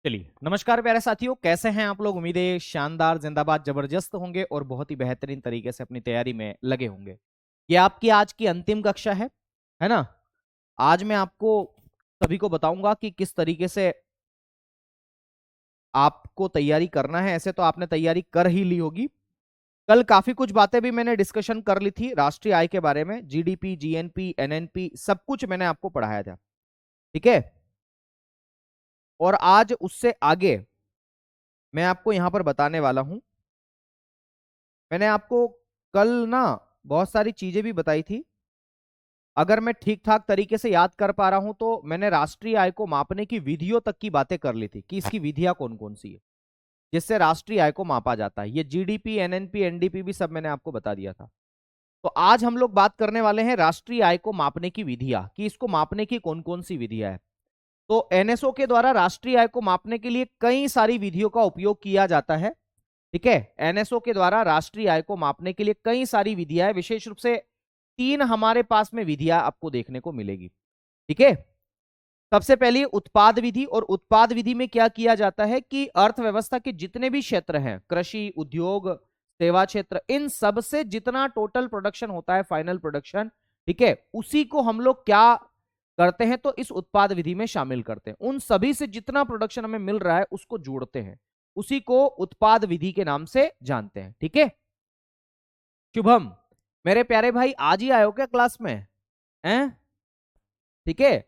चलिए, नमस्कार प्यारे साथियों, कैसे हैं आप लोग। उम्मीद है शानदार, जिंदाबाद, जबरदस्त होंगे और बहुत ही बेहतरीन तरीके से अपनी तैयारी में लगे होंगे। ये आपकी आज की अंतिम कक्षा है ना। आज मैं आपको सभी को बताऊंगा कि किस तरीके से आपको तैयारी करना है। ऐसे तो आपने तैयारी कर ही ली होगी। कल काफी कुछ बातें भी मैंने डिस्कशन कर ली थी राष्ट्रीय आय के बारे में। जीडीपी, जीएनपी, एनएनपी सब कुछ मैंने आपको पढ़ाया था। ठीक है। और आज उससे आगे मैं आपको यहां पर बताने वाला हूं। मैंने आपको कल ना बहुत सारी चीजें भी बताई थी। अगर मैं ठीक ठाक तरीके से याद कर पा रहा हूं तो मैंने राष्ट्रीय आय को मापने की विधियों तक की बातें कर ली थी कि इसकी विधियां कौन कौन सी है जिससे राष्ट्रीय आय को मापा जाता है। ये जीडीपी, एनएनपी, एनडीपी भी सब मैंने आपको बता दिया था। तो आज हम लोग बात करने वाले हैं राष्ट्रीय आय को मापने की विधियां, कि इसको मापने की कौन कौन सी विधियां है। तो एनएसओ के द्वारा राष्ट्रीय आय को मापने के लिए कई सारी विधियों का उपयोग किया जाता है। ठीक है। एनएसओ के द्वारा राष्ट्रीय आय को मापने के लिए कई सारी विधियां हैं। विशेष रूप से तीन हमारे पास में विधियां आपको देखने को मिलेगी। ठीक है। सबसे पहले उत्पाद विधि। और उत्पाद विधि में क्या किया जाता है कि अर्थव्यवस्था के जितने भी क्षेत्र हैं, कृषि, उद्योग, सेवा क्षेत्र, इन सब से जितना टोटल प्रोडक्शन होता है, फाइनल प्रोडक्शन, ठीक है, उसी को हम लोग क्या करते हैं तो इस उत्पाद विधि में शामिल करते हैं। उन सभी से जितना प्रोडक्शन हमें मिल रहा है उसको जोड़ते हैं, उसी को उत्पाद विधि के नाम से जानते हैं। ठीक है। शुभम, मेरे प्यारे भाई, आज ही आए हो क्या क्लास में? हैं? ठीक है।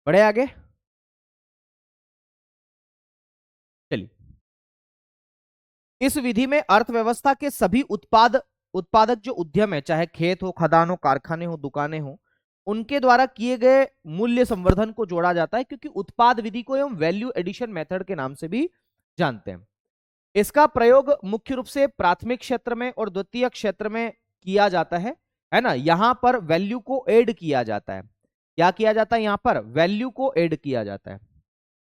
बढ़े आगे। चलिए, इस विधि में अर्थव्यवस्था के सभी उत्पादक जो उद्यम है, चाहे खेत हो, खदान हो, कारखाने हो, दुकानें हो, उनके द्वारा किए गए मूल्य संवर्धन को जोड़ा जाता है, क्योंकि उत्पाद विधि को हम वैल्यू एडिशन मेथड के नाम से भी जानते हैं। इसका प्रयोग मुख्य रूप से प्राथमिक क्षेत्र में और द्वितीयक क्षेत्र में किया जाता है ना। यहां पर वैल्यू को ऐड किया जाता है। क्या किया जाता है? यहां पर वैल्यू को ऐड किया जाता है।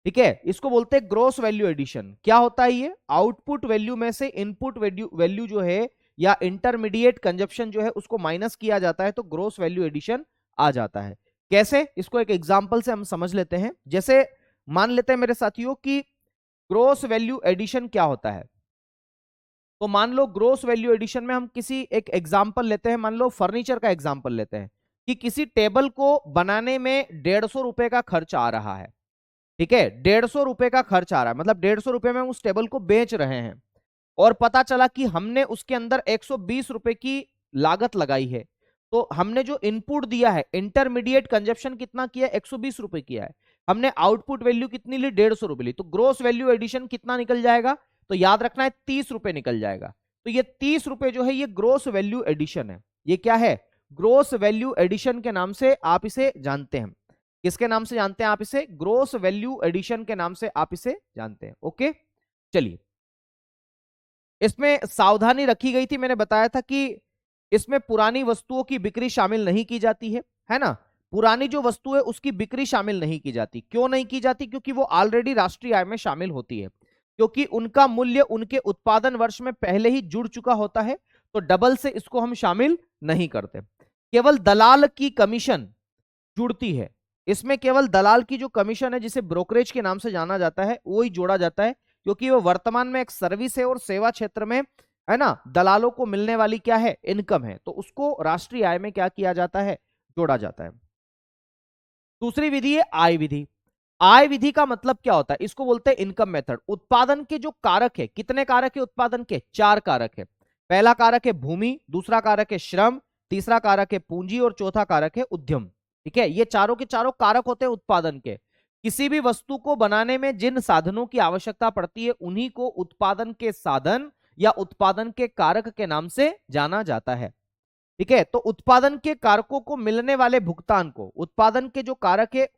ठीक है। इसको बोलते हैं ग्रोस वैल्यू एडिशन। क्या होता है ये? आउटपुट वैल्यू में से इनपुट वैल्यू जो है या इंटरमीडिएट कंजप्शन जो है उसको माइनस किया जाता है, तो ग्रोस वैल्यू एडिशन आ जाता है। कैसे? इसको एक एग्जांपल से हम समझ लेते हैं। जैसे मान लेते हैं मेरे साथियों कि ग्रोस वैल्यू एडिशन क्या होता है। तो मान लो ग्रोस वैल्यू एडिशन में हम किसी एक एग्जांपल लेते हैं। मान लो फर्नीचर का एग्जांपल लेते हैं कि किसी टेबल को बनाने में 150 रुपए का खर्च आ रहा है। ठीक है। 150 रुपए का खर्च आ रहा है, मतलब 150 रुपए में उस टेबल को बेच रहे हैं। और पता चला कि हमने उसके अंदर 120 रुपए की लागत लगाई है। तो हमने जो इनपुट दिया है, इंटरमीडिएट कंजप्शन कितना किया? 120 रुपए किया है। हमने आउटपुट वैल्यू कितनी ली? 150 रुपए ली। तो ग्रोस वैल्यू एडिशन कितना निकल जाएगा? तो याद रखना है, 30 रुपए निकल जाएगा। तो ये 30 रुपए जो है ये ग्रोस वैल्यू एडिशन है। ये क्या है? ग्रोस वैल्यू एडिशन के नाम से आप इसे जानते हैं। किसके नाम से जानते हैं आप इसे? ग्रोस वैल्यू एडिशन के नाम से आप इसे जानते हैं। ओके। चलिए, इसमें सावधानी रखी गई थी। मैंने बताया था कि इसमें पुरानी वस्तुओं की बिक्री शामिल नहीं की जाती है ना। पुरानी जो वस्तु है उसकी बिक्री शामिल नहीं की जाती। क्यों नहीं की जाती? क्योंकि वो ऑलरेडी राष्ट्रीय आय में शामिल होती है, क्योंकि उनका मूल्य उनके उत्पादन वर्ष में पहले ही जुड़ चुका होता है। तो डबल से इसको हम शामिल नहीं करते। केवल दलाल की कमीशन जुड़ती है। इसमें केवल दलाल की जो कमीशन है, जिसे ब्रोकरेज के नाम से जाना जाता है, वो ही जोड़ा जाता है, क्योंकि वो वर्तमान में एक सर्विस है और सेवा क्षेत्र में, है ना, दलालों को मिलने वाली क्या है? इनकम है। तो उसको राष्ट्रीय आय में क्या किया जाता है? जोड़ा जाता है। दूसरी विधि है आय विधि। आय विधि का मतलब क्या होता है? इसको बोलते हैं इनकम मेथड। उत्पादन के जो कारक है, कितने कारक है उत्पादन के? 4 कारक है। पहला कारक है भूमि, दूसरा कारक है श्रम, तीसरा कारक है पूंजी और चौथा कारक है उद्यम। ठीक है। ये चारों के चारों कारक होते हैं उत्पादन के। किसी भी वस्तु को बनाने में जिन साधनों की आवश्यकता पड़ती है उन्हीं को उत्पादन के साधन या उत्पादन के कारक के नाम से जाना जाता है। ठीक है। तो उत्पादन के कारकों को मिलने वाले भुगतान को, उत्पादन के जो कारक है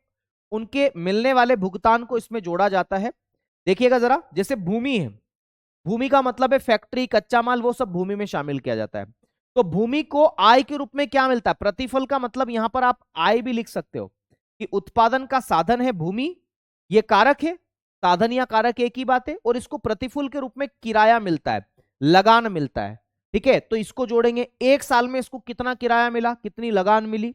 उनके मिलने वाले भुगतान को इसमें जोड़ा जाता है। देखिएगा जरा, जैसे भूमि है, भूमि का मतलब है फैक्ट्री, कच्चा माल, वो सब भूमि में शामिल किया जाता है। तो भूमि को आय के रूप में क्या मिलता है? प्रतिफल का मतलब यहां पर आप आय भी लिख सकते हो कि उत्पादन का साधन है भूमि, ये कारक है, साधन या कारक एक ही बात है, और इसको प्रतिफल के रूप में किराया मिलता है, लगान मिलता है। ठीक है, तो इसको जोड़ेंगे, एक साल में इसको कितना किराया मिला, कितनी लगान मिली।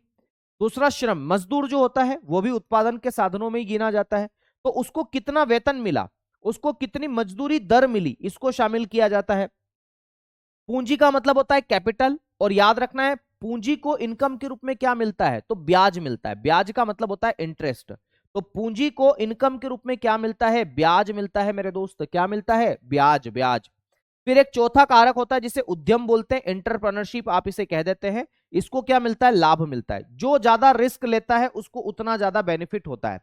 दूसरा श्रम, मजदूर जो होता है वो भी उत्पादन के साधनों में ही गिना जाता है, तो उसको कितना वेतन मिला, उसको कितनी मजदूरी दर मिली, इसको शामिल किया जाता है। पूंजी का मतलब होता है कैपिटल, और याद रखना है पूंजी को इनकम के रूप में क्या मिलता है, तो ब्याज मिलता है। ब्याज का मतलब होता है इंटरेस्ट। तो पूंजी को इनकम के रूप में क्या मिलता है, ब्याज मिलता है मेरे दोस्त, क्या मिलता है, ब्याज, ब्याज। फिर एक चौथा कारक होता है जिसे उद्यम बोलते हैं, एंटरप्रेन्योरशिप आप इसे कह देते हैं। इसको क्या मिलता है, लाभ मिलता है। जो ज्यादा रिस्क लेता है उसको उतना ज्यादा बेनिफिट होता है।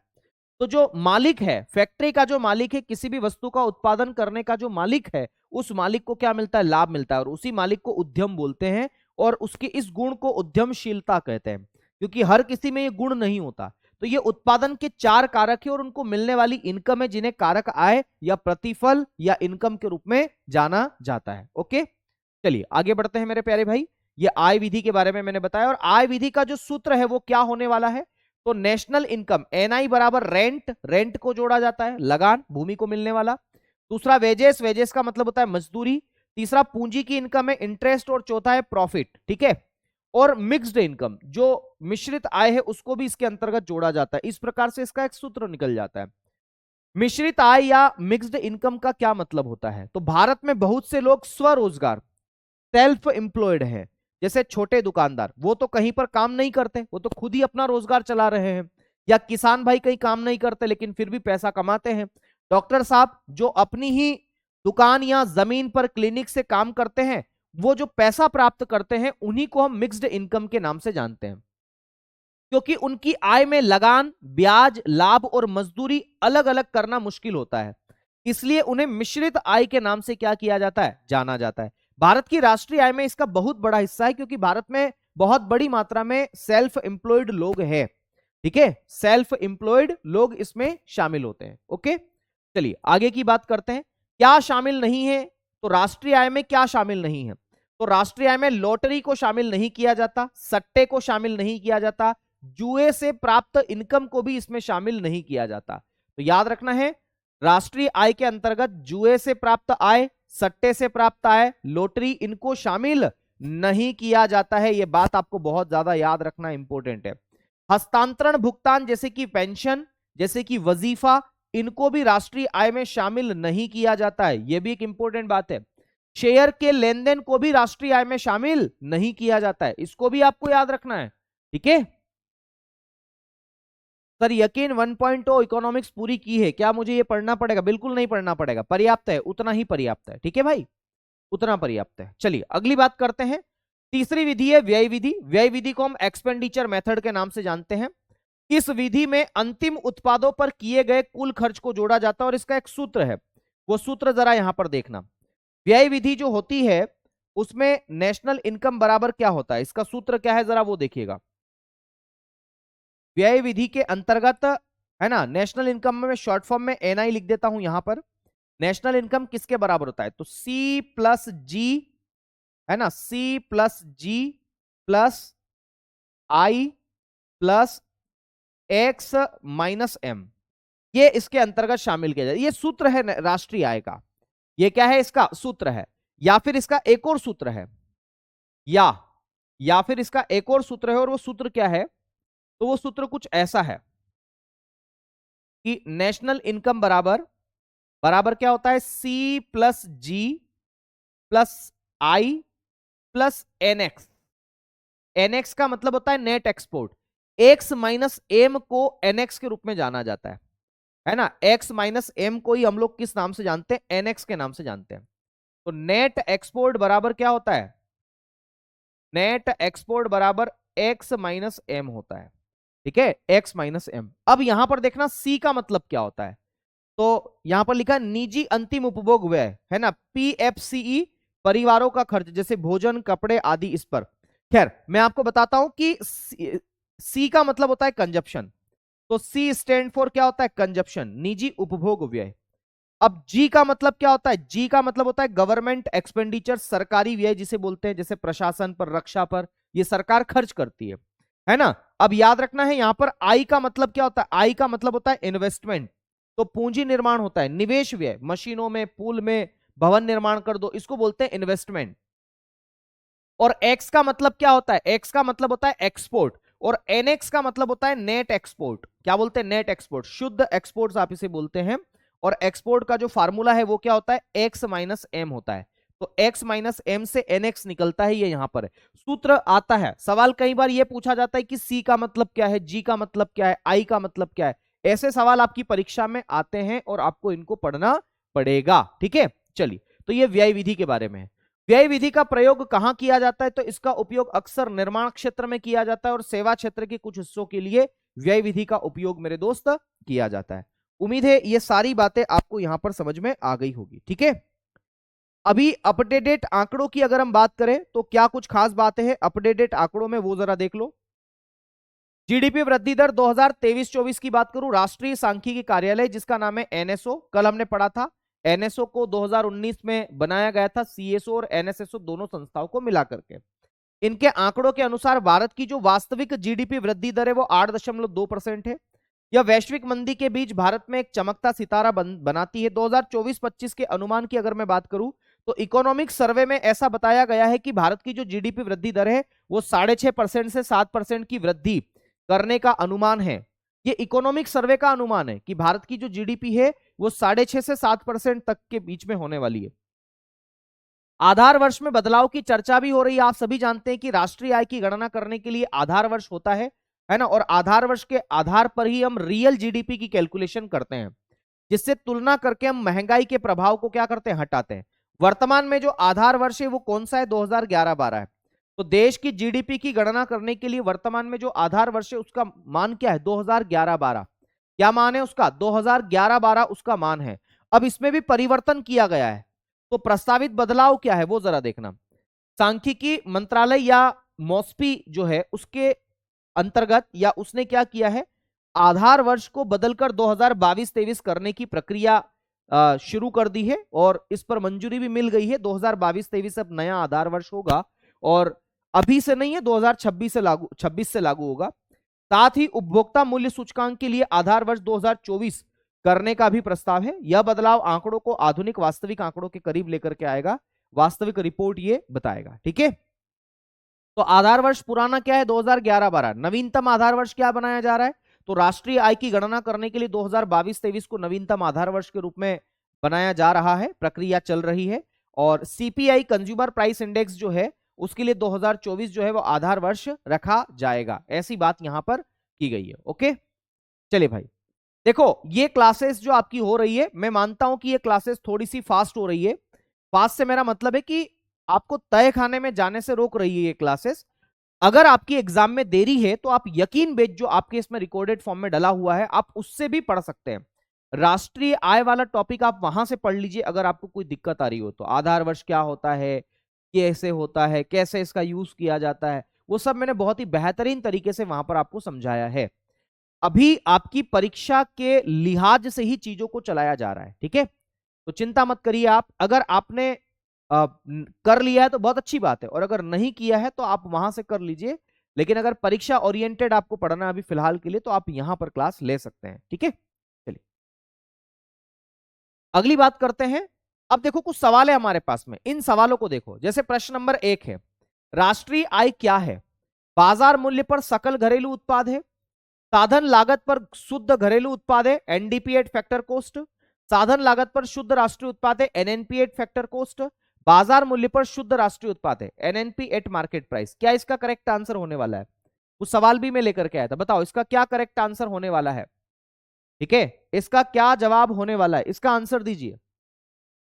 तो जो मालिक है, फैक्ट्री का जो मालिक है, किसी भी वस्तु का उत्पादन करने का जो मालिक है, उस मालिक को क्या मिलता है, लाभ मिलता है, और उसी मालिक को उद्यम बोलते हैं। और उसके इस गुण को उद्यमशीलता कहते हैं, क्योंकि हर किसी में ये गुण नहीं होता। तो ये उत्पादन के चार कारक है और उनको मिलने वाली इनकम है, जिन्हें कारक आय या प्रतिफल या इनकम के रूप में जाना जाता है। ओके, चलिए आगे बढ़ते हैं मेरे प्यारे भाई। ये आय विधि के बारे में मैंने बताया, और आय विधि का जो सूत्र है वो क्या होने वाला है, तो नेशनल इनकम एनआई बराबर रेंट, रेंट को जोड़ा जाता है, लगान, भूमि को मिलने वाला। दूसरा वेजेस, वेजेस का मतलब होता है मजदूरी। तीसरा पूंजी की इनकम है इंटरेस्ट, और चौथा है प्रॉफिट। ठीक है, और मिक्स्ड इनकम, जो मिश्रित आय है, उसको भी इसके अंतर्गत जोड़ा जाता है। इस प्रकार से इसका एक सूत्र निकल जाता है। मिश्रित आय या मिक्स्ड इनकम का क्या मतलब होता है, तो भारत में बहुत से लोग स्वरोजगार, सेल्फ एम्प्लॉयड है। जैसे छोटे दुकानदार, वो तो कहीं पर काम नहीं करते, वो तो खुद ही अपना रोजगार चला रहे हैं। या किसान भाई कहीं काम नहीं करते लेकिन फिर भी पैसा कमाते हैं। डॉक्टर साहब जो अपनी ही दुकान या जमीन पर क्लिनिक से काम करते हैं, वो जो पैसा प्राप्त करते हैं उन्हीं को हम मिक्स्ड इनकम के नाम से जानते हैं, क्योंकि उनकी आय में लगान, ब्याज, लाभ और मजदूरी अलग अलग करना मुश्किल होता है। इसलिए उन्हें मिश्रित आय के नाम से क्या किया जाता है, जाना जाता है। भारत की राष्ट्रीय आय में इसका बहुत बड़ा हिस्सा है, क्योंकि भारत में बहुत बड़ी मात्रा में सेल्फ एम्प्लॉयड लोग हैं। ठीक है, सेल्फ एम्प्लॉयड लोग इसमें शामिल होते हैं। ओके, चलिए आगे की बात करते हैं। क्या शामिल नहीं है, तो राष्ट्रीय आय में क्या शामिल नहीं है, तो राष्ट्रीय आय में लॉटरी को शामिल नहीं किया जाता, सट्टे को शामिल नहीं किया जाता, जुए से प्राप्त इनकम को भी इसमें शामिल नहीं किया जाता। तो याद रखना है, राष्ट्रीय आय के अंतर्गत जुए से प्राप्त आय, सट्टे से प्राप्त आय, लॉटरी, इनको शामिल नहीं किया जाता है। यह बात आपको बहुत ज्यादा याद रखना इंपॉर्टेंट है। हस्तांतरण भुगतान जैसे कि पेंशन, जैसे कि वजीफा, इनको भी राष्ट्रीय आय में शामिल नहीं किया जाता है। यह भी एक इंपॉर्टेंट बात है। शेयर के लेन देन को भी राष्ट्रीय आय में शामिल नहीं किया जाता है, इसको भी आपको याद रखना है। ठीक है सर, यकीन 1.0 इकोनॉमिक्स पूरी की है क्या, मुझे ये पढ़ना पड़ेगा, बिल्कुल नहीं पढ़ना पड़ेगा, पर्याप्त है, उतना ही पर्याप्त है। ठीक है भाई, उतना पर्याप्त है। चलिए अगली बात करते हैं। तीसरी विधि है व्यय विधि। व्यय विधि को हम एक्सपेंडिचर मेथड के नाम से जानते हैं। इस विधि में अंतिम उत्पादों पर किए गए कुल खर्च को जोड़ा जाता है, और इसका एक सूत्र है, वो सूत्र जरा यहां पर देखना। व्यय विधि जो होती है उसमें नेशनल इनकम बराबर क्या होता है, इसका सूत्र क्या है, जरा वो देखिएगा। व्यय विधि के अंतर्गत है ना, नेशनल इनकम में शॉर्ट फॉर्म में एनआई लिख देता हूं यहां पर। नेशनल इनकम किसके बराबर होता है, तो सी प्लस जी, है ना, सी plus G plus I plus x minus M, ये इसके अंतर्गत शामिल किया जाए। ये सूत्र है राष्ट्रीय आय का, ये क्या है, इसका सूत्र है। या फिर इसका एक और सूत्र है, या फिर इसका एक और सूत्र है, और वो सूत्र क्या है, तो वो सूत्र कुछ ऐसा है कि नेशनल इनकम बराबर बराबर क्या होता है, C plus G plus I plus NX. NX का मतलब होता है net export. X minus M को एनएक्स के रूप में जाना जाता है ना। एक्स माइनस एम को ही हम लोग किस नाम से जानते हैं, एनएक्स के नाम से जानते हैं। तो नेट एक्सपोर्ट बराबर क्या होता है, नेट एक्सपोर्ट बराबर एक्स माइनस एम होता है। ठीक है, एक्स माइनस एम। अब यहां पर देखना सी का मतलब क्या होता है, तो यहां पर लिखा निजी अंतिम उपभोग व्यय, है ना, पीएफसीई, परिवारों का खर्च जैसे भोजन, कपड़े आदि, इस पर। खैर मैं आपको बताता हूं कि सी का मतलब होता है कंजप्शन, तो सी स्टैंड फॉर क्या होता है, कंजप्शन, निजी उपभोग व्यय। अब जी का मतलब क्या होता है, जी का मतलब होता है गवर्नमेंट एक्सपेंडिचर, सरकारी व्यय जिसे बोलते हैं, जैसे प्रशासन पर, रक्षा पर, ये सरकार खर्च करती है ना। अब याद रखना है यहां पर आई का मतलब क्या होता है, आई का मतलब होता है इन्वेस्टमेंट, तो पूंजी निर्माण होता है, निवेश व्यय, मशीनों में, पुल में, भवन निर्माण कर दो, इसको बोलते हैं इन्वेस्टमेंट। और एक्स का मतलब क्या होता है, एक्स का मतलब होता है एक्सपोर्ट, और एनएक्स का मतलब होता है नेट एक्सपोर्ट। क्या बोलते हैं, नेट एक्सपोर्ट, शुद्ध एक्सपोर्ट्स आप इसे बोलते हैं। और एक्सपोर्ट का जो फार्मूला है वो क्या होता है, एक्स माइनस एम होता है। तो एक्स माइनस एम से एनएक्स निकलता है, ये यहां पर है सूत्र आता है। सवाल कई बार ये पूछा जाता है कि सी का मतलब क्या है, जी का मतलब क्या है, आई का मतलब क्या है। ऐसे सवाल आपकी परीक्षा में आते हैं और आपको इनको पढ़ना पड़ेगा, ठीक है। चलिए, तो ये व्यय विधि के बारे में है। व्यय विधि का प्रयोग कहां किया जाता है, तो इसका उपयोग अक्सर निर्माण क्षेत्र में किया जाता है और सेवा क्षेत्र के कुछ हिस्सों के लिए व्यय विधि का उपयोग मेरे दोस्त किया जाता है। उम्मीद है ये सारी बातें आपको यहां पर समझ में आ गई होगी, ठीक है। अभी अपडेटेड आंकड़ों की अगर हम बात करें तो क्या कुछ खास बातें हैं अपडेटेड आंकड़ों में, वो जरा देख लो। जीडीपी वृद्धि दर 2023-24 की बात करूं, राष्ट्रीय सांख्यिकी कार्यालय जिसका नाम है एनएसओ, कल हमने पढ़ा था, एनएसओ को 2019 में बनाया गया था, सीएसओ और एनएसएसओ दोनों संस्थाओं को मिला करके। इनके आंकड़ों के अनुसार भारत की जो वास्तविक जीडीपी वृद्धि दर है वो 8.2% है। यह वैश्विक मंदी के बीच भारत में एक चमकता सितारा बनाती है। 2024-25 के अनुमान की अगर मैं बात करूं तो इकोनॉमिक सर्वे में ऐसा बताया गया है कि भारत की जो जीडीपी वृद्धि दर है वो 6.5% से 7% की वृद्धि करने का अनुमान है। ये इकोनॉमिक सर्वे का अनुमान है कि भारत की जो जीडीपी है वो 6.5 से 7% तक के बीच में होने वाली है। आधार वर्ष में बदलाव की चर्चा भी हो रही है। आप सभी जानते हैं कि राष्ट्रीय आय की गणना करने के लिए आधार वर्ष होता है ना, और आधार वर्ष के आधार पर ही हम रियल जीडीपी की कैलकुलेशन करते हैं, जिससे तुलना करके हम महंगाई के प्रभाव को क्या करते हैं, हटाते हैं। वर्तमान में जो आधार वर्ष है वो कौन सा है, 2011-12 है। तो देश की जीडीपी की गणना करने के लिए वर्तमान में जो आधार वर्ष है उसका मान क्या है, 2011-12। क्या मान है उसका, 2011-12 उसका मान है। अब इसमें भी परिवर्तन किया गया है, तो प्रस्तावित बदलाव क्या है वो जरा देखना। सांख्यिकी मंत्रालय या मॉस्पी जो है उसके अंतर्गत या उसने क्या किया है, आधार वर्ष को बदलकर 2022-23 करने की प्रक्रिया शुरू कर दी है और इस पर मंजूरी भी मिल गई है। 2022-23 अब नया आधार वर्ष होगा और अभी से नहीं है, 2026 से लागू होगा। साथ ही उपभोक्ता मूल्य सूचकांक के लिए आधार वर्ष 2024 करने का भी प्रस्ताव है। यह बदलाव आंकड़ों को आधुनिक वास्तविक आंकड़ों के करीब लेकर के आएगा, वास्तविक रिपोर्ट ये बताएगा, ठीक है। तो आधार वर्ष पुराना क्या है, 2011-12। नवीनतम आधार वर्ष क्या बनाया जा रहा है, तो राष्ट्रीय आय की गणना करने के लिए 2022-23 को नवीनतम आधार वर्ष के रूप में बनाया जा रहा है, प्रक्रिया चल रही है। और सीपीआई कंज्यूमर प्राइस इंडेक्स जो है उसके लिए 2024 जो है वो आधार वर्ष रखा जाएगा, ऐसी बात यहां पर की गई है। ओके, चलिए भाई, देखो ये क्लासेस जो आपकी हो रही है, मैं मानता हूं कि ये क्लासेस थोड़ी सी फास्ट हो रही है। फास्ट से मेरा मतलब है कि आपको तय खाने में जाने से रोक रही है ये क्लासेस। अगर आपकी एग्जाम में देरी है तो आप यकीन बेच जो आपके इसमें रिकॉर्डेड फॉर्म में डला हुआ है आप उससे भी पढ़ सकते हैं। राष्ट्रीय आय वाला टॉपिक आप वहां से पढ़ लीजिए अगर आपको कोई दिक्कत आ रही हो तो। आधार वर्ष क्या होता है, कैसे होता है, कैसे इसका यूज किया जाता है, वो सब मैंने बहुत ही बेहतरीन तरीके से वहां पर आपको समझाया है। अभी आपकी परीक्षा के लिहाज से ही चीजों को चलाया जा रहा है, ठीक है। तो चिंता मत करिए आप, अगर आपने कर लिया है तो बहुत अच्छी बात है, और अगर नहीं किया है तो आप वहां से कर लीजिए। लेकिन अगर परीक्षा ओरिएंटेड आपको पढ़ना अभी फिलहाल के लिए तो आप यहां पर क्लास ले सकते हैं, ठीक है। चलिए अगली बात करते हैं। अब देखो कुछ सवाल है हमारे पास में, इन सवालों को देखो। जैसे प्रश्न नंबर 1 है, राष्ट्रीय आय क्या है, बाजार मूल्य पर सकल घरेलू उत्पाद है, साधन लागत पर शुद्ध घरेलू उत्पाद है एनडीपी एट फैक्टर कोस्ट, साधन लागत पर शुद्ध राष्ट्रीय उत्पाद है एनएनपी एट फैक्टर कोस्ट, बाजार मूल्य पर शुद्ध राष्ट्रीय उत्पाद है एनएनपी एट मार्केट प्राइस। क्या इसका करेक्ट आंसर होने वाला है, उस सवाल भी मैं लेकर के आया था, बताओ इसका क्या करेक्ट आंसर होने वाला है, ठीक है। इसका क्या जवाब होने वाला है, इसका आंसर दीजिए,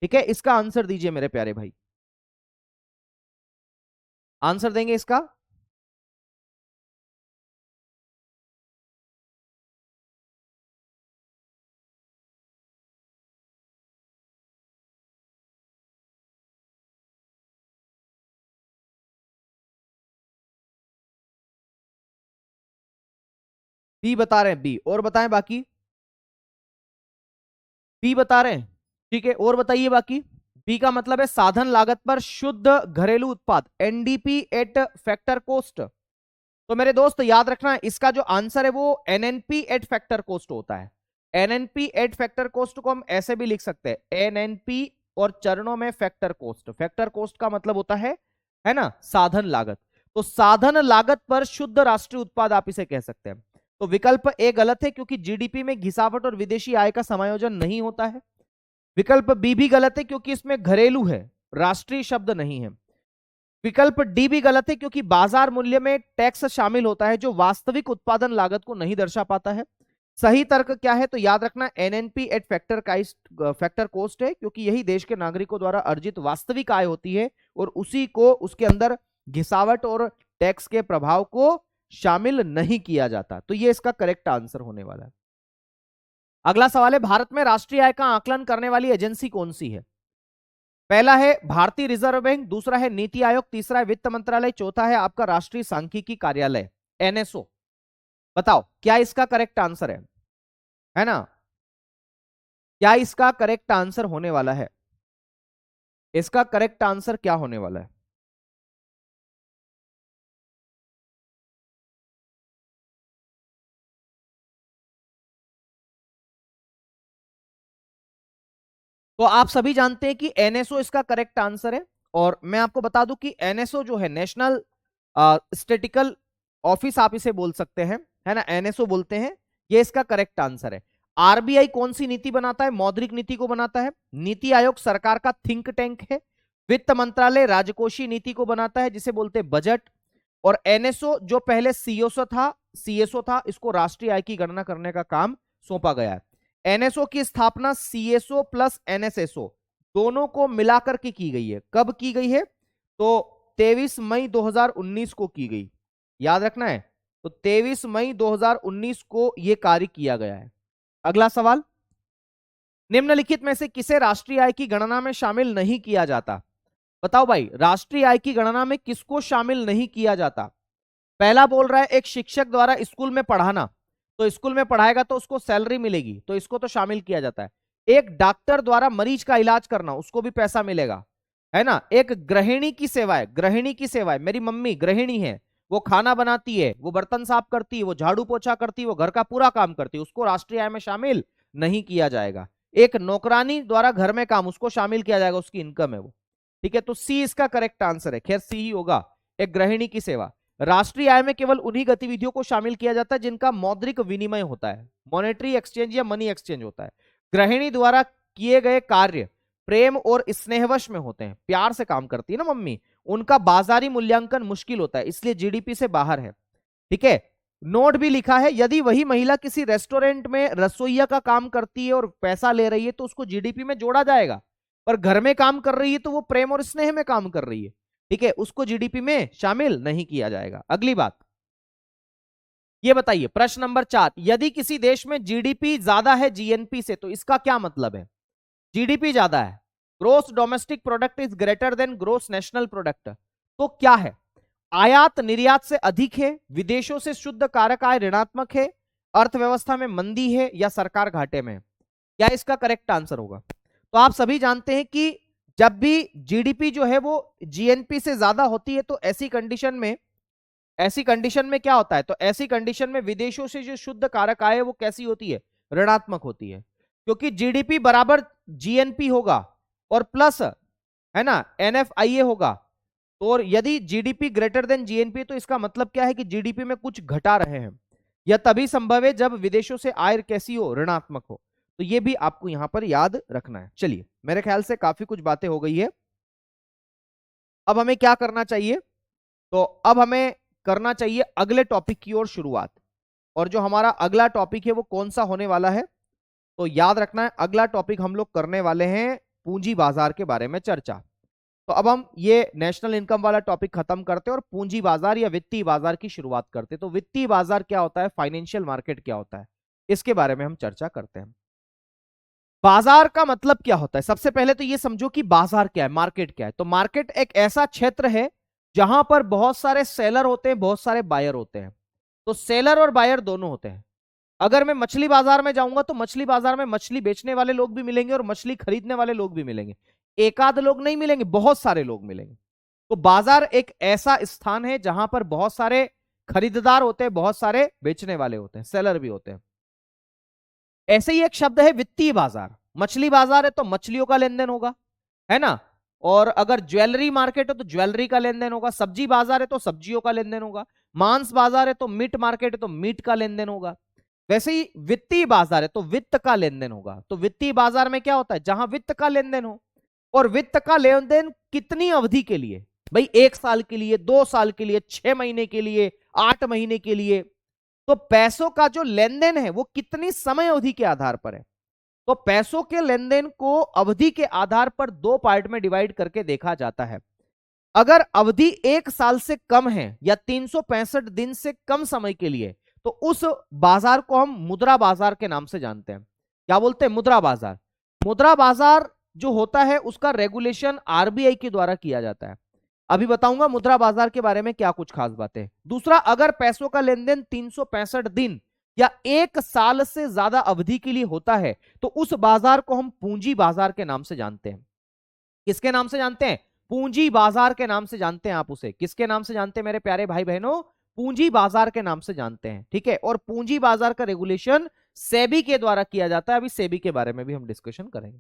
ठीक है। इसका आंसर दीजिए मेरे प्यारे भाई, आंसर देंगे इसका। बी बता रहे हैं, बी, और बताएं बाकी, बी बता रहे हैं, ठीक है, और बताइए बाकी। बी का मतलब है साधन लागत पर शुद्ध घरेलू उत्पाद एनडीपी एट फैक्टर कोस्ट। तो मेरे दोस्त याद रखना इसका जो आंसर है वो एनएनपी एट फैक्टर कोस्ट होता है। एनएनपी एट फैक्टर कोस्ट को हम ऐसे भी लिख सकते हैं, एनएनपी और चरणों में फैक्टर कोस्ट। फैक्टर कोस्ट का मतलब होता है है ना, साधन लागत। तो साधन लागत पर शुद्ध राष्ट्रीय उत्पाद आप इसे कह सकते हैं। तो विकल्प ए गलत है, क्योंकि जीडीपी में घिसावट और विदेशी आय का समायोजन नहीं होता है। विकल्प बी भी गलत है, क्योंकि इसमें घरेलू है, राष्ट्रीय शब्द नहीं है। विकल्प डी भी गलत है, क्योंकि बाजार मूल्य में टैक्स शामिल होता है जो वास्तविक उत्पादन लागत को नहीं दर्शा पाता है। सही तर्क क्या है, तो याद रखना एनएनपी एट फैक्टर कोस्ट है, क्योंकि यही देश के नागरिकों द्वारा अर्जित वास्तविक आय होती है और उसी को उसके अंदर घिसावट और टैक्स के प्रभाव को शामिल नहीं किया जाता। तो ये इसका करेक्ट आंसर होने वाला है। अगला सवाल है, भारत में राष्ट्रीय आय का आकलन करने वाली एजेंसी कौन सी है? पहला है भारतीय रिजर्व बैंक, दूसरा है नीति आयोग, तीसरा है वित्त मंत्रालय, चौथा है आपका राष्ट्रीय सांख्यिकी कार्यालय एनएसओ। बताओ क्या इसका करेक्ट आंसर है ना? क्या इसका करेक्ट आंसर होने वाला है? इसका करेक्ट आंसर क्या होने वाला है? तो आप सभी जानते हैं कि एनएसओ इसका करेक्ट आंसर है। और मैं आपको बता दूं कि एनएसओ जो है नेशनल स्टेटिकल ऑफिस आप इसे बोल सकते हैं, है ना, एनएसओ बोलते हैं, ये इसका करेक्ट आंसर है। आरबीआई कौन सी नीति बनाता है? मौद्रिक नीति को बनाता है। नीति आयोग सरकार का थिंक टैंक है। वित्त मंत्रालय राजकोषीय नीति को बनाता है जिसे बोलते हैं बजट। और एनएसओ जो पहले सीएसओ था, इसको राष्ट्रीय आय की गणना करने का काम सौंपा गया है। एनएसओ की स्थापना सीएसओ प्लस एनएसएसओ दोनों को मिलाकर के की गई है। कब की गई है? तो 23 मई 2019 को की गई, याद रखना है। तो 23 मई 2019 को यह कार्य किया गया है। अगला सवाल, निम्नलिखित में से किसे राष्ट्रीय आय की गणना में शामिल नहीं किया जाता? बताओ भाई, राष्ट्रीय आय की गणना में किसको शामिल नहीं किया जाता? पहला बोल रहा है एक शिक्षक द्वारा स्कूल में पढ़ाना, तो स्कूल में पढ़ाएगा तो उसको सैलरी मिलेगी, तो इसको तो शामिल किया जाता है। एक डॉक्टर द्वारा मरीज का इलाज करना, उसको भी पैसा मिलेगा, है ना। एक गृहिणी की सेवाएं, मेरी मम्मी गृहिणी है, वो खाना बनाती है, वो बर्तन साफ करती है, वो झाड़ू पोछा करती है, वो घर का पूरा काम करती है, उसको राष्ट्रीय आय में शामिल नहीं किया जाएगा। एक नौकरानी द्वारा घर में काम, उसको शामिल किया जाएगा, उसकी इनकम है वो, ठीक है। तो सी इसका करेक्ट आंसर है, खैर सी ही होगा, एक गृहिणी की सेवा। राष्ट्रीय आय में केवल उन्हीं गतिविधियों को शामिल किया जाता है जिनका मौद्रिक विनिमय होता है, मॉनेटरी एक्सचेंज या मनी एक्सचेंज होता है। गृहिणी द्वारा किए गए कार्य प्रेम और स्नेहवश में होते हैं, प्यार से काम करती है ना मम्मी, उनका बाजारी मूल्यांकन मुश्किल होता है, इसलिए जीडीपी से बाहर है, ठीक है। नोट भी लिखा है, यदि वही महिला किसी रेस्टोरेंट में रसोईया का काम करती है और पैसा ले रही है तो उसको जीडीपी में जोड़ा जाएगा, पर घर में काम कर रही है तो वो प्रेम और स्नेह में काम कर रही है, ठीक है, उसको जीडीपी में शामिल नहीं किया जाएगा। अगली बात ये बताइए, प्रश्न नंबर 4, यदि किसी देश में जीडीपी ज्यादा है जीएनपी से तो इसका क्या मतलब है? जीडीपी ज्यादा है, gross domestic product is greater than gross national product, तो क्या है? आयात निर्यात से अधिक है, विदेशों से शुद्ध कारक आय ऋणात्मक है, अर्थव्यवस्था में मंदी है, या सरकार घाटे में है? क्या इसका करेक्ट आंसर होगा? तो आप सभी जानते हैं कि जब भी जीडीपी जो है वो जीएनपी से ज्यादा होती है तो ऐसी कंडीशन में क्या होता है? तो ऐसी कंडीशन में विदेशों से जो शुद्ध कारक आय है वो कैसी होती है? ऋणात्मक होती है, क्योंकि जीडीपी बराबर जीएनपी होगा और प्लस, है ना, एनएफआईए होगा। तो और यदि जीडीपी ग्रेटर देन जीएनपी तो इसका मतलब क्या है कि जीडीपी में कुछ घटा रहे हैं। यह तभी संभव है जब विदेशों से आय कैसी हो? ऋणात्मक हो। तो ये भी आपको यहां पर याद रखना है। चलिए, मेरे ख्याल से काफी कुछ बातें हो गई है। अब हमें क्या करना चाहिए? तो अब हमें करना चाहिए अगले टॉपिक की ओर शुरुआत। और जो हमारा अगला टॉपिक है वो कौन सा होने वाला है? तो याद रखना है, अगला टॉपिक हम लोग करने वाले हैं पूंजी बाजार के बारे में चर्चा। तो अब हम ये नेशनल इनकम वाला टॉपिक खत्म करते हैं और पूंजी बाजार या वित्तीय बाजार की शुरुआत करते हैं। तो वित्तीय बाजार क्या होता है, फाइनेंशियल मार्केट क्या होता है, इसके बारे में हम चर्चा करते हैं। बाजार का मतलब क्या होता है? सबसे पहले तो ये समझो कि बाजार क्या है, मार्केट क्या है। तो मार्केट एक ऐसा क्षेत्र है जहां पर बहुत सारे सेलर होते हैं, बहुत सारे बायर होते हैं। तो सेलर और बायर दोनों होते हैं। अगर मैं मछली बाजार में जाऊंगा तो मछली बाजार में मछली बेचने वाले लोग भी मिलेंगे और मछली खरीदने वाले लोग भी मिलेंगे। एक आध लोग नहीं मिलेंगे, बहुत सारे लोग मिलेंगे। तो बाजार एक ऐसा स्थान है जहां पर बहुत सारे खरीदार होते हैं, बहुत सारे बेचने वाले होते हैं, सेलर भी होते हैं। ऐसे ही एक शब्द है वित्तीय बाजार। मछली बाजार है तो मछलियों का लेन देन होगा, है ना। और अगर ज्वेलरी मार्केट है तो ज्वेलरी का लेन देन होगा, सब्जी बाजार है तो सब्जियों का लेन देन होगा, मांस बाजार है तो मीट मार्केट है तो मीट का लेन देन होगा। वैसे ही वित्तीय बाजार है तो वित्त का लेन देन होगा। तो वित्तीय बाजार में क्या होता है, जहां वित्त का लेन देन हो, और वित्त का लेन देन कितनी अवधि के लिए, भाई 1 साल के लिए, 2 साल के लिए, 6 महीने के लिए, 8 महीने के लिए। तो पैसों का जो लेन देन है वो कितनी समय अवधि के आधार पर है। तो पैसों के लेन देन को अवधि के आधार पर 2 पार्ट में डिवाइड करके देखा जाता है। अगर अवधि 1 साल से कम है या 365 दिन से कम समय के लिए, तो उस बाजार को हम मुद्रा बाजार के नाम से जानते हैं। क्या बोलते हैं, मुद्रा बाजार। मुद्रा बाजार जो होता है उसका रेगुलेशन आरबीआई के द्वारा किया जाता है। अभी बताऊंगा मुद्रा बाजार के बारे में क्या कुछ खास बातें। दूसरा, अगर पैसों का लेन देन 365 दिन या 1 साल से ज्यादा अवधि के लिए होता है तो उस बाजार को हम पूंजी बाजार के नाम से जानते हैं। किसके नाम से जानते हैं, पूंजी बाजार के नाम से जानते हैं। आप उसे किसके नाम से जानते हैं मेरे प्यारे भाई बहनों, पूंजी बाजार के नाम से जानते हैं। ठीक है, और पूंजी बाजार का रेगुलेशन सेबी के द्वारा किया जाता है। अभी सेबी के बारे में भी हम डिस्कशन करेंगे।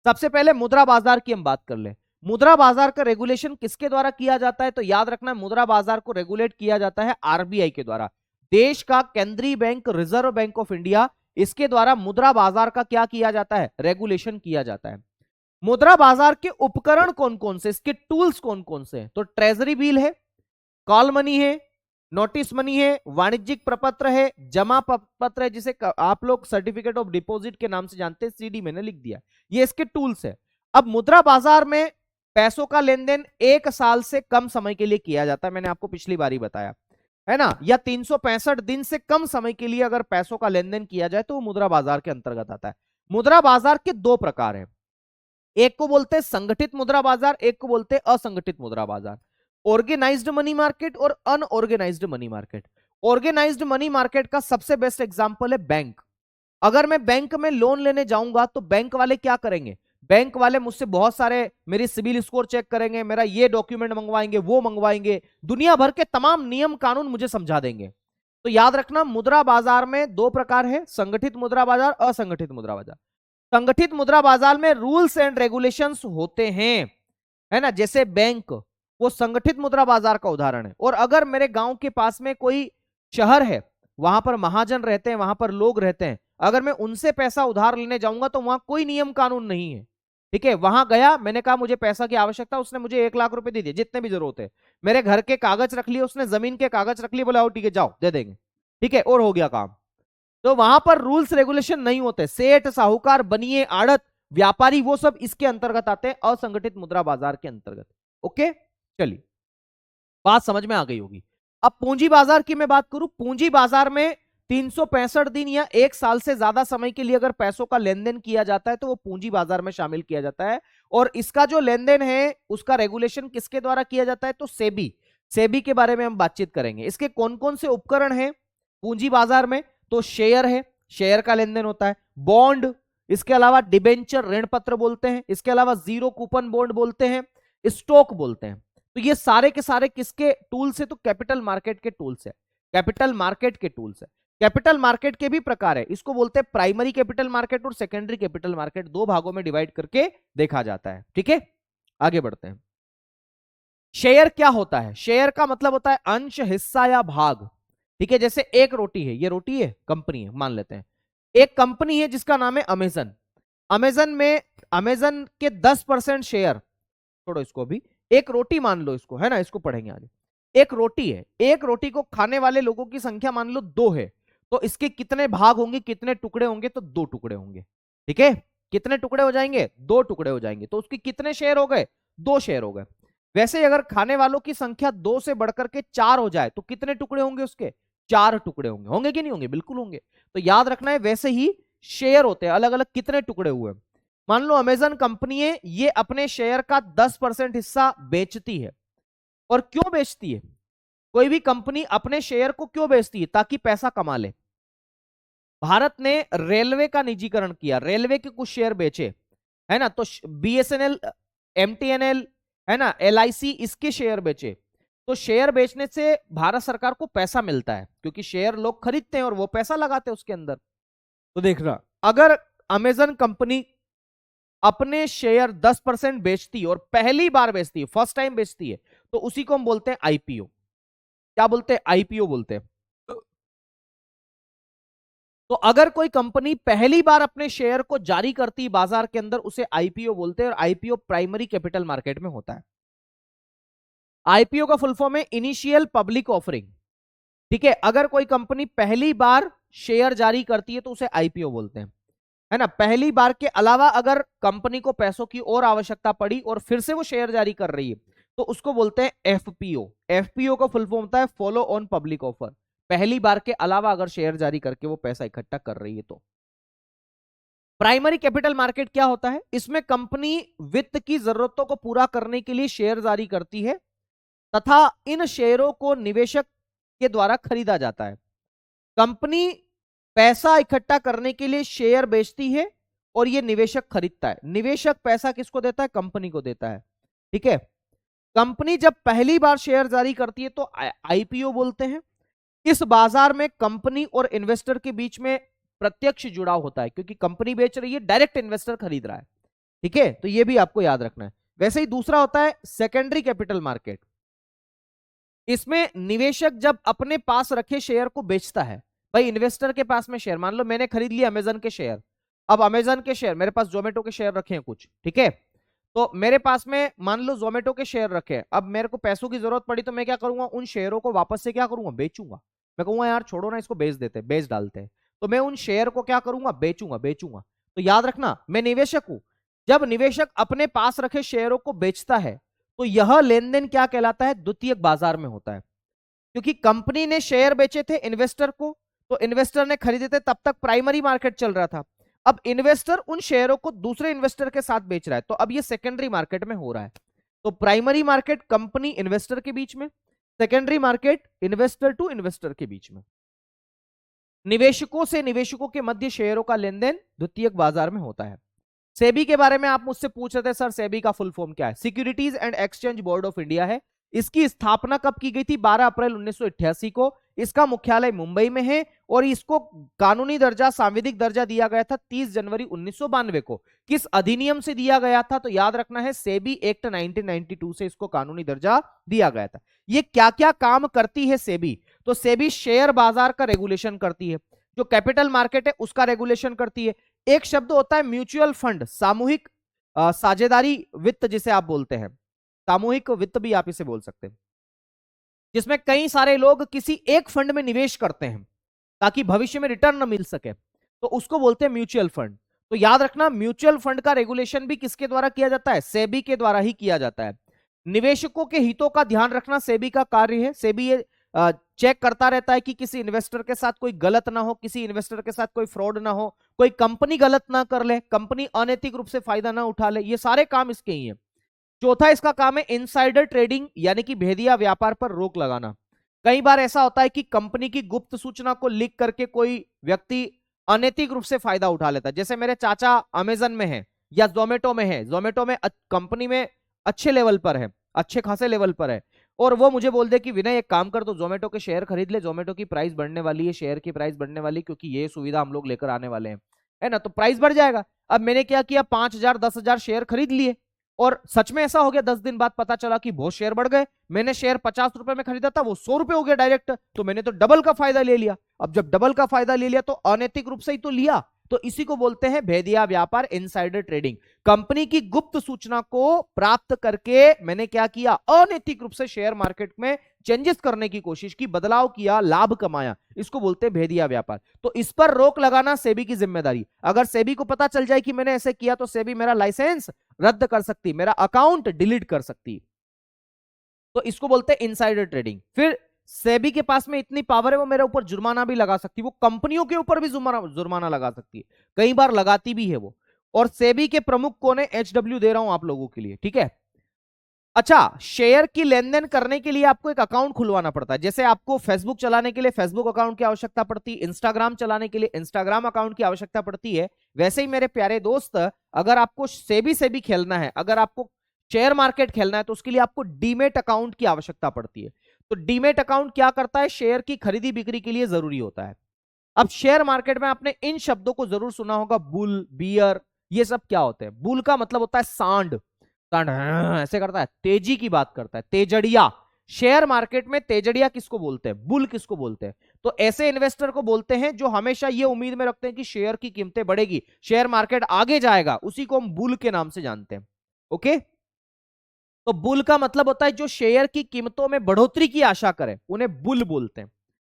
सबसे पहले मुद्रा बाजार की हम बात कर ले। मुद्रा बाजार का रेगुलेशन किसके द्वारा किया जाता है, तो याद रखना मुद्रा बाजार को रेगुलेट किया जाता है आरबीआई के द्वारा, देश का केंद्रीय bank, reserve bank of India. इसके द्वारा मुद्रा बाजार का क्या किया जाता है, रेगुलेशन किया जाता है। मुद्रा बाजार के उपकरण कौन कौन से, इसके टूल्स कौन कौन से, तो ट्रेजरी बिल है, कॉल मनी है, नोटिस मनी है, वाणिज्यिक प्रपत्र है, जमा पत्र है, जिसे आप लोग सर्टिफिकेट ऑफ डिपॉजिट के नाम से जानते हैं, सीडी मैंने लिख दिया, ये इसके टूल्स है। अब मुद्रा बाजार में पैसों का लेन देन 1 साल से कम समय के लिए किया जाता है, मैंने आपको पिछली बार ही बताया है ना, या 365 दिन से कम समय के लिए अगर पैसों का लेन देन किया जाए तो वो मुद्रा बाजार के अंतर्गत आता है। मुद्रा बाजार के 2 प्रकार है, एक को बोलते हैं संगठित मुद्रा बाजार, एक को बोलते हैं असंगठित मुद्रा बाजार। ऑर्गेनाइज्ड मनी मार्केट और unorganised money market. Organised money market का सबसे बेस्ट एग्जांपल है बैंक। अगर मैं बैंक में लोन लेने जाऊंगा तो बैंक वाले क्या करेंगे, बैंक वाले मुझसे बहुत सारे मेरी सिविल स्कोर चेक करेंगे, मेरा ये डॉक्यूमेंट मंगवाएंगे, वो मंगवाएंगे, दुनिया भर के तमाम नियम कानून मुझे समझा देंगे। तो याद रखना मुद्रा बाजार में 2 प्रकार है, संगठित मुद्रा बाजार, असंगठित मुद्रा बाजार। संगठित मुद्रा बाजार में रूल्स एंड रेगुलेशंस होते हैं, है ना, जैसे बैंक, वो संगठित मुद्रा बाजार का उदाहरण है। और अगर मेरे गांव के पास में कोई शहर है, वहां पर महाजन रहते हैं, वहां पर लोग रहते हैं, अगर मैं उनसे पैसा उधार लेने जाऊंगा तो वहां कोई नियम कानून नहीं है। ठीक है, वहां गया, मैंने कहा मुझे पैसा की आवश्यकता, उसने मुझे 1 लाख रुपए दे दिए, जितने भी जरूरत है, मेरे घर के कागज रख लिए, उसने जमीन के कागज रख लिए, बोला आओ ठीक है जाओ दे देंगे, ठीक है, और हो गया काम। तो वहां पर रूल्स रेगुलेशन नहीं होते। सेठ, साहूकार, बनिए, आड़त, व्यापारी, वो सब इसके अंतर्गत आते हैं, असंगठित मुद्रा बाजार के अंतर्गत। ओके, चलिए बात समझ में आ गई होगी। अब पूंजी बाजार की मैं बात करूं, पूंजी बाजार में 365 दिन या 1 साल से ज्यादा समय के लिए अगर पैसों का लेन देन किया जाता है तो वो पूंजी बाजार में शामिल किया जाता है। और इसका जो लेन देन है उसका रेगुलेशन किसके द्वारा किया जाता है, तो सेबी। सेबी के बारे में हम बातचीत करेंगे। इसके कौन कौन से उपकरण हैं पूंजी बाजार में, तो शेयर है, शेयर का लेन देन होता है, बॉन्ड, इसके अलावा डिबेंचर, ऋण पत्र बोलते हैं, इसके अलावा जीरो कूपन बॉन्ड बोलते हैं, स्टॉक बोलते हैं। तो ये सारे के सारे किसके टूल्स है, तो कैपिटल मार्केट के टूल्स है, कैपिटल मार्केट के टूल्स है। कैपिटल मार्केट के भी प्रकार है, इसको बोलते हैं प्राइमरी कैपिटल मार्केट और सेकेंडरी कैपिटल मार्केट, 2 भागों में डिवाइड करके देखा जाता है। ठीक है, आगे बढ़ते हैं। शेयर क्या होता है, शेयर का मतलब होता है अंश, हिस्सा या भाग। ठीक है, जैसे एक रोटी है, ये रोटी है, कंपनी है, मान लेते हैं एक कंपनी है जिसका नाम है अमेजन। अमेजन में अमेजन के 10% शेयर, छोड़ो इसको, भी एक रोटी मान लो इसको, है ना, इसको पढ़ेंगे आगे। एक रोटी है, एक रोटी को खाने वाले लोगों की संख्या मान लो 2 है, तो इसके कितने भाग होंगे, कितने टुकड़े होंगे, तो 2 टुकड़े होंगे। ठीक है, कितने टुकड़े हो जाएंगे, 2 टुकड़े हो जाएंगे, तो उसके कितने शेयर हो गए, 2 शेयर हो गए। वैसे ही अगर खाने वालों की संख्या 2 से बढ़कर के 4 हो जाए तो कितने टुकड़े होंगे, उसके 4 टुकड़े होंगे। होंगे कि नहीं होंगे, बिल्कुल होंगे। तो याद रखना है, वैसे ही शेयर होते हैं, अलग अलग कितने टुकड़े हुए। मान लो अमेजन कंपनी है, ये अपने शेयर का 10% हिस्सा बेचती है। और क्यों बेचती है, कोई भी कंपनी अपने शेयर को क्यों बेचती है, ताकि पैसा कमा ले। भारत ने रेलवे का निजीकरण किया, रेलवे के कुछ शेयर बेचे, है ना, तो बीएसएनएल, एमटीएनएल, है ना, एलआईसी, इसके शेयर बेचे। तो शेयर बेचने से भारत सरकार को पैसा मिलता है, क्योंकि शेयर लोग खरीदते हैं और वो पैसा लगाते हैं उसके अंदर। तो देखना, अगर अमेजन कंपनी अपने शेयर 10% बेचती है और पहली बार बेचती है, फर्स्ट टाइम बेचती है, तो उसी को हम बोलते हैं आईपीओ। क्या बोलते हैं? आईपीओ बोलते हैं। तो अगर कोई कंपनी पहली बार अपने शेयर को जारी करती है बाजार के अंदर, उसे आईपीओ बोलते हैं, और आईपीओ प्राइमरी कैपिटल मार्केट में होता है। आईपीओ का फुल फॉर्म है इनिशियल पब्लिक ऑफरिंग। ठीक है, अगर कोई कंपनी पहली बार शेयर जारी करती है तो उसे आईपीओ बोलते हैं, है ना। पहली बार के अलावा अगर कंपनी को पैसों की और आवश्यकता पड़ी और फिर से वो शेयर जारी कर रही है तो उसको बोलते हैं एफपीओ। एफपीओ का फुल फॉर्म होता है फॉलो ऑन पब्लिक ऑफर। पहली बार के अलावा अगर शेयर जारी करके वो पैसा इकट्ठा कर रही है तो। प्राइमरी कैपिटल मार्केट क्या होता है? इसमें कंपनी वित्त की जरूरतों को पूरा करने के लिए शेयर जारी करती है तथा इन शेयरों को निवेशक के द्वारा खरीदा जाता है। कंपनी पैसा इकट्ठा करने के लिए शेयर बेचती है और यह निवेशक खरीदता है। निवेशक पैसा किसको देता है? कंपनी को देता है। ठीक है, कंपनी जब पहली बार शेयर जारी करती है तो आईपीओ बोलते हैं। इस बाजार में कंपनी और इन्वेस्टर के बीच में प्रत्यक्ष जुड़ाव होता है, क्योंकि कंपनी बेच रही है, डायरेक्ट इन्वेस्टर खरीद रहा है। ठीक है, तो यह भी आपको याद रखना है। वैसे ही दूसरा होता है सेकेंडरी कैपिटल मार्केट। इसमें निवेशक जब अपने पास रखे शेयर को बेचता है, भाई इन्वेस्टर के पास में शेयर, मान लो मैंने खरीद लिया अमेजन के शेयर। अब अमेजन के शेयर, मेरे पास जोमेटो के शेयर रखे हैं कुछ, ठीक है, तो मेरे पास में मान लो जोमेटो के शेयर रखे हैं। अब मेरे को पैसों की जरूरत पड़ी तो मैं क्या करूंगा? उन शेयरों को वापस से क्या करूंगा? बेचूंगा। मैं कहूंगा यार छोड़ो ना, इसको बेच देते, बेच डालते हैं। तो मैं उन शेयर को क्या करूंगा? बेचूंगा, बेचूंगा। तो याद रखना, मैं निवेशक हूं। जब निवेशक अपने पास रखे शेयरों को बेचता है तो यह लेन देन क्या कहलाता है? द्वितीयक बाजार में होता है। क्योंकि कंपनी ने शेयर बेचे थे इन्वेस्टर को, तो इन्वेस्टर ने खरीदे थे, तब तक प्राइमरी मार्केट चल रहा था। अब इन्वेस्टर उन शेयरों को दूसरे इन्वेस्टर के साथ बेच रहा है, तो अब ये सेकेंडरी मार्केट में हो रहा है। तो प्राइमरी मार्केट कंपनी इन्वेस्टर के बीच में, secondary market investor to investor के बीच में। निवेशकों से निवेशकों के मध्य शेयरों का लेन देन द्वितीयक बाजार में होता है। सेबी के बारे में आप मुझसे पूछ रहे थे, सर सेबी का फुल फॉर्म क्या है? Securities and exchange board of India है। इसकी स्थापना कब की गई थी? 12 अप्रैल 1988 को। इसका मुख्यालय मुंबई में है और इसको कानूनी दर्जा, सांविधिक दर्जा दिया गया था 30 जनवरी 1992 को। किस अधिनियम से दिया गया था? तो याद रखना है सेबी एक्ट 1992 से इसको कानूनी दर्जा दिया गया था। ये क्या क्या काम करती है सेबी? तो सेबी शेयर बाजार का रेगुलेशन करती है, जो कैपिटल मार्केट है उसका रेगुलेशन करती है। एक शब्द होता है म्यूचुअल फंड, सामूहिक साझेदारी वित्त जिसे आप बोलते हैं, सामूहिक वित्त भी आप इसे बोल सकते हैं, जिसमें कई सारे लोग किसी एक फंड में निवेश करते हैं ताकि भविष्य में रिटर्न न मिल सके, तो उसको बोलते हैं म्यूचुअल फंड। तो याद रखना, म्यूचुअल फंड का रेगुलेशन भी किसके द्वारा किया जाता है? सेबी के द्वारा ही किया जाता है। निवेशकों के हितों का ध्यान रखना सेबी का कार्य है। सेबी ये चेक करता रहता है कि किसी इन्वेस्टर के साथ कोई गलत ना हो, किसी इन्वेस्टर के साथ कोई फ्रॉड ना हो, कोई कंपनी गलत ना कर ले, कंपनी अनैतिक रूप से फायदा ना उठा ले। ये सारे काम इसके ही हैं। चौथा इसका काम है इनसाइडर ट्रेडिंग, यानी कि भेदिया व्यापार पर रोक लगाना। कई बार ऐसा होता है कि कंपनी की गुप्त सूचना को लीक करके कोई व्यक्ति अनैतिक रूप से फायदा उठा लेता है। जैसे मेरे चाचा अमेजन में है या जोमेटो में है, जोमेटो में कंपनी में अच्छे लेवल पर है, अच्छे खासे लेवल पर है, और वो मुझे बोल दे कि विनय एक काम कर, तो जोमेटो के शेयर खरीद ले, जोमेटो की प्राइस बढ़ने वाली है, शेयर की प्राइस बढ़ने वाली है, क्योंकि ये सुविधा हम लोग लेकर आने वाले हैं, है ना, तो प्राइस बढ़ जाएगा। अब मैंने क्या किया, 5,000 10,000 शेयर खरीद लिए, और सच में ऐसा हो गया। 10 दिन बाद पता चला कि बहुत शेयर बढ़ गए। मैंने शेयर 50 रुपए में खरीदा था, वो 100 रुपए हो गया डायरेक्ट, तो मैंने तो डबल का फायदा ले लिया। अब जब डबल का फायदा ले लिया तो अनैतिक रूप से ही तो लिया, तो इसी को बोलते हैं भेदिया व्यापार, इनसाइडर ट्रेडिंग। कंपनी की गुप्त सूचना को प्राप्त करके मैंने क्या किया, अनैतिक रूप से शेयर मार्केट में चेंजेस करने की कोशिश की, बदलाव किया, लाभ कमाया, इसको बोलते हैं भेदिया व्यापार। तो इस पर रोक लगाना सेबी की जिम्मेदारी। अगर सेबी को पता चल जाए कि मैंने ऐसे किया तो सेबी मेरा लाइसेंस रद्द कर सकती, मेरा अकाउंट डिलीट कर सकती, तो इसको बोलते हैं इनसाइडर ट्रेडिंग। फिर सेबी के पास में इतनी पावर है, वो मेरे ऊपर जुर्माना भी लगा सकती है, वो कंपनियों के ऊपर भी जुर्माना लगा सकती है, कई बार लगाती भी है वो। और सेबी के प्रमुख कौन है? एचडब्ल्यू दे रहा हूं आप लोगों के लिए, ठीक है। अच्छा, शेयर की लेन देन करने के लिए आपको एक अकाउंट खुलवाना पड़ता है। जैसे आपको फेसबुक चलाने के लिए फेसबुक अकाउंट की आवश्यकता पड़ती है, इंस्टाग्राम चलाने के लिए इंस्टाग्राम अकाउंट की आवश्यकता पड़ती है, वैसे ही मेरे प्यारे दोस्त, अगर आपको सेबी खेलना है, अगर आपको शेयर मार्केट खेलना है, तो उसके लिए आपको डीमेट अकाउंट की आवश्यकता पड़ती है। तो डीमेट अकाउंट क्या करता है? शेयर की खरीदी बिक्री के लिए जरूरी होता है। अब शेयर मार्केट में आपने इन शब्दों को जरूर सुना होगा, बुल, बियर, ये सब क्या होते हैं? बुल का मतलब होता है सांड, सांड ऐसे करता है, तेजी की बात करता है, तेजड़िया। शेयर मार्केट में तेजड़िया किसको बोलते हैं? बुल किसको बोलते हैं? तो ऐसे इन्वेस्टर को बोलते हैं जो हमेशा ये उम्मीद में रखते हैं कि शेयर की कीमतें बढ़ेगी, शेयर मार्केट आगे जाएगा, उसी को हम बुल के नाम से जानते हैं। ओके, तो बुल का मतलब होता है जो शेयर की कीमतों में बढ़ोतरी की आशा करे, उन्हें बुल बोलते हैं।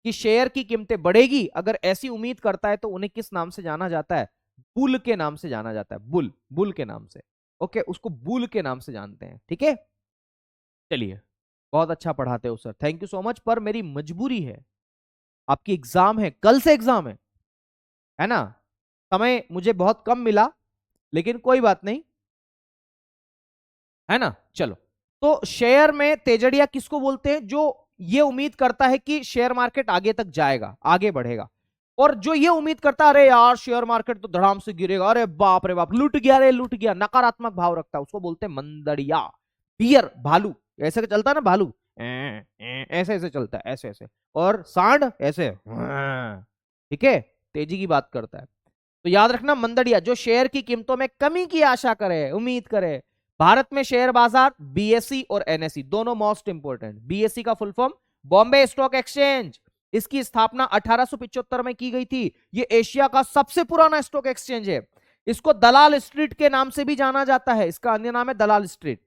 कि शेयर की कीमतें बढ़ेगी अगर ऐसी उम्मीद करता है तो उन्हें किस नाम से जाना जाता है? बुल के नाम से जाना जाता है, बुल, बुल के नाम से। ओके, उसको बुल के नाम से जानते हैं, ठीक है। चलिए, बहुत अच्छा पढ़ाते हो sir, thank you so much, पर मेरी मजबूरी है, आपकी एग्जाम है, कल से एग्जाम है ना, समय मुझे बहुत कम मिला, लेकिन कोई बात नहीं, है ना। चलो, तो शेयर में तेजड़िया किसको बोलते हैं? जो ये उम्मीद करता है कि शेयर मार्केट आगे तक जाएगा, आगे बढ़ेगा, और जो ये उम्मीद करता है अरे यार शेयर मार्केट तो धड़ाम से गिरेगा, अरे बाप रे बाप, लुट गया रे लुट गया, नकारात्मक भाव रखता है, उसको बोलते हैं मंदड़िया। बियर, भालू, ऐसे चलता है ना भालू, ऐसे ऐसे चलता है, ऐसे ऐसे, और सांड ऐसे, ठीक है, तेजी की बात करता है। तो याद रखना, मंदड़िया जो शेयर की कीमतों में कमी की आशा करे, उम्मीद करे। भारत में शेयर बाजार बीएसई और एनएसई दोनों मोस्ट इंपोर्टेंट। बीएसई का full form Bombay stock exchange, इसकी स्थापना 1875 में की गई थी। ये एशिया का सबसे पुराना स्टॉक एक्सचेंज है। इसको दलाल स्ट्रीट के नाम से भी जाना जाता है, इसका अन्य नाम है दलाल स्ट्रीट।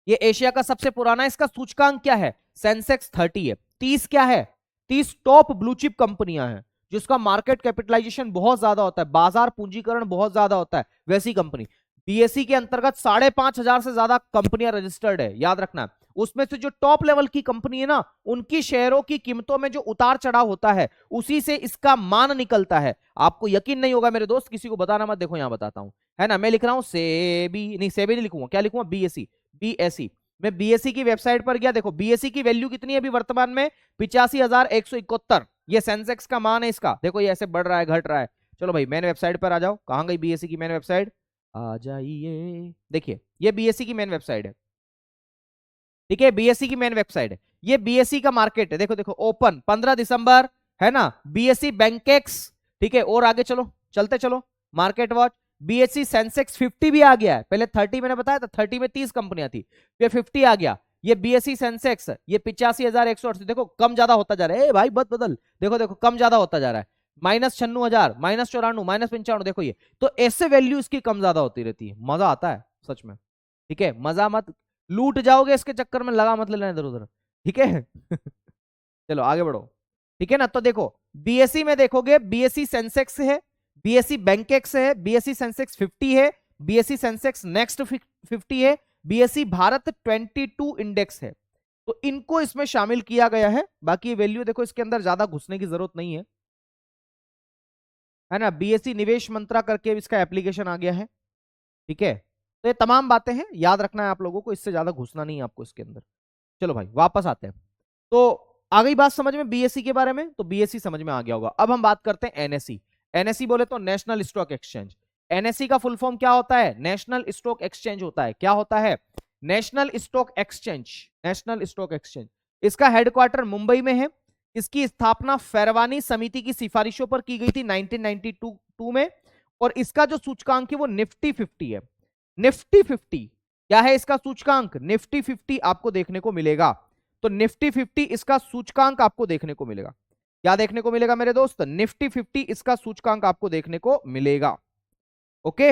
ये एशिया का सबसे पुराना, इसका सूचकांक क्या है? सेंसेक्स 30 है। 30 क्या है? 30 टॉप ब्लू चिप कंपनियां हैं जिसका मार्केट कैपिटलाइजेशन बहुत ज्यादा होता है, बाजार पूंजीकरण बहुत ज्यादा होता है, वैसी कंपनी। बीएसई के अंतर्गत 5,500 से ज्यादा कंपनियां रजिस्टर्ड है, याद रखना। उसमें से जो टॉप लेवल की कंपनी है ना, उनकी शेयरों की कीमतों में जो उतार चढ़ाव होता है, उसी से इसका मान निकलता है। आपको यकीन नहीं होगा मेरे दोस्त, किसी को बताना मत, देखो यहां बताता हूं, है ना, मैं लिख रहा हूं सेबी, नहीं सेबी नहीं लिखूंगा, क्या लिखूंगा? BSE, BSE. मैं बीएसई की वेबसाइट पर गया, देखो बीएसई की वैल्यू कितनी है अभी वर्तमान में? 85,171। ये सेंसेक्स का मान है इसका, देखो ये ऐसे बढ़ रहा है घट रहा है। चलो भाई मेन वेबसाइट पर आ जाओ, कहां गई बीएसई की मेन वेबसाइट? आ जाइए, देखिए ये बीएसई की मेन वेबसाइट है, ठीक है, बीएसई की मेन वेबसाइट है। ये बीएसई का मार्केट है, देखो देखो, ओपन 15 दिसंबर, है ना, बीएसई बैंकेक्स, ठीक है, और आगे चलो, चलते चलो, मार्केट वॉच, बीएसई सेंसेक्स 50 भी आ गया है, पहले 30 मैंने बताया था, 30 में 30 कंपनियां थी, ये 50 आ गया। ये बीएसई सेंसेक्स, ये 85,180, देखो कम ज्यादा होता जा रहा है, भाई बद बदल, देखो देखो कम ज्यादा होता जा रहा है, -96,000, -94, -95, देखो ये, तो ऐसे वैल्यू इसकी कम ज्यादा होती रहती है, मजा आता है सच में, ठीक है, मजा मत, लूट जाओगे इसके चक्कर में, लगा मत लेना इधर उधर, ठीक है। चलो आगे बढ़ो, ठीक है ना। तो देखो बीएसई में देखोगे, बीएसई सेंसेक्स है, बीएसई बैंकेक्स है, बीएसई सेंसेक्स 50 है, बीएसई सेंसेक्स नेक्स्ट 50 है, बीएसई भारत 22 इंडेक्स है। तो इनको इसमें शामिल किया गया है, बाकी वैल्यू देखो इसके अंदर ज्यादा घुसने की जरूरत नहीं है ना। बीएसई निवेश मंत्रा करके इसका एप्लीकेशन आ गया है, ठीक है। तो ये तमाम बातें हैं, याद रखना है आप लोगों को, इससे ज्यादा घुसना नहीं है आपको इसके अंदर। चलो भाई वापस आते हैं, तो आ गई बात समझ में बीएससी के बारे में, तो बीएससी समझ में आ गया होगा। अब हम बात करते हैं एनएससी। एनएससी बोले तो नेशनल स्टॉक एक्सचेंज। एनएससी का फुल फॉर्म क्या होता है? नेशनल स्टॉक एक्सचेंज होता है। क्या होता है? National stock exchange, national stock exchange. इसका हेडक्वार्टर मुंबई में है। इसकी स्थापना फेरवानी समिति की सिफारिशों पर की गई थी 1992 में, और इसका जो सूचकांक है वो निफ्टी 50 है। निफ्टी 50 क्या है इसका सूचकांक? निफ्टी 50 आपको देखने को मिलेगा। तो निफ्टी 50 इसका सूचकांक आपको देखने को मिलेगा। क्या देखने को मिलेगा मेरे दोस्त? निफ्टी 50 इसका सूचकांक आपको देखने को मिलेगा। Okay,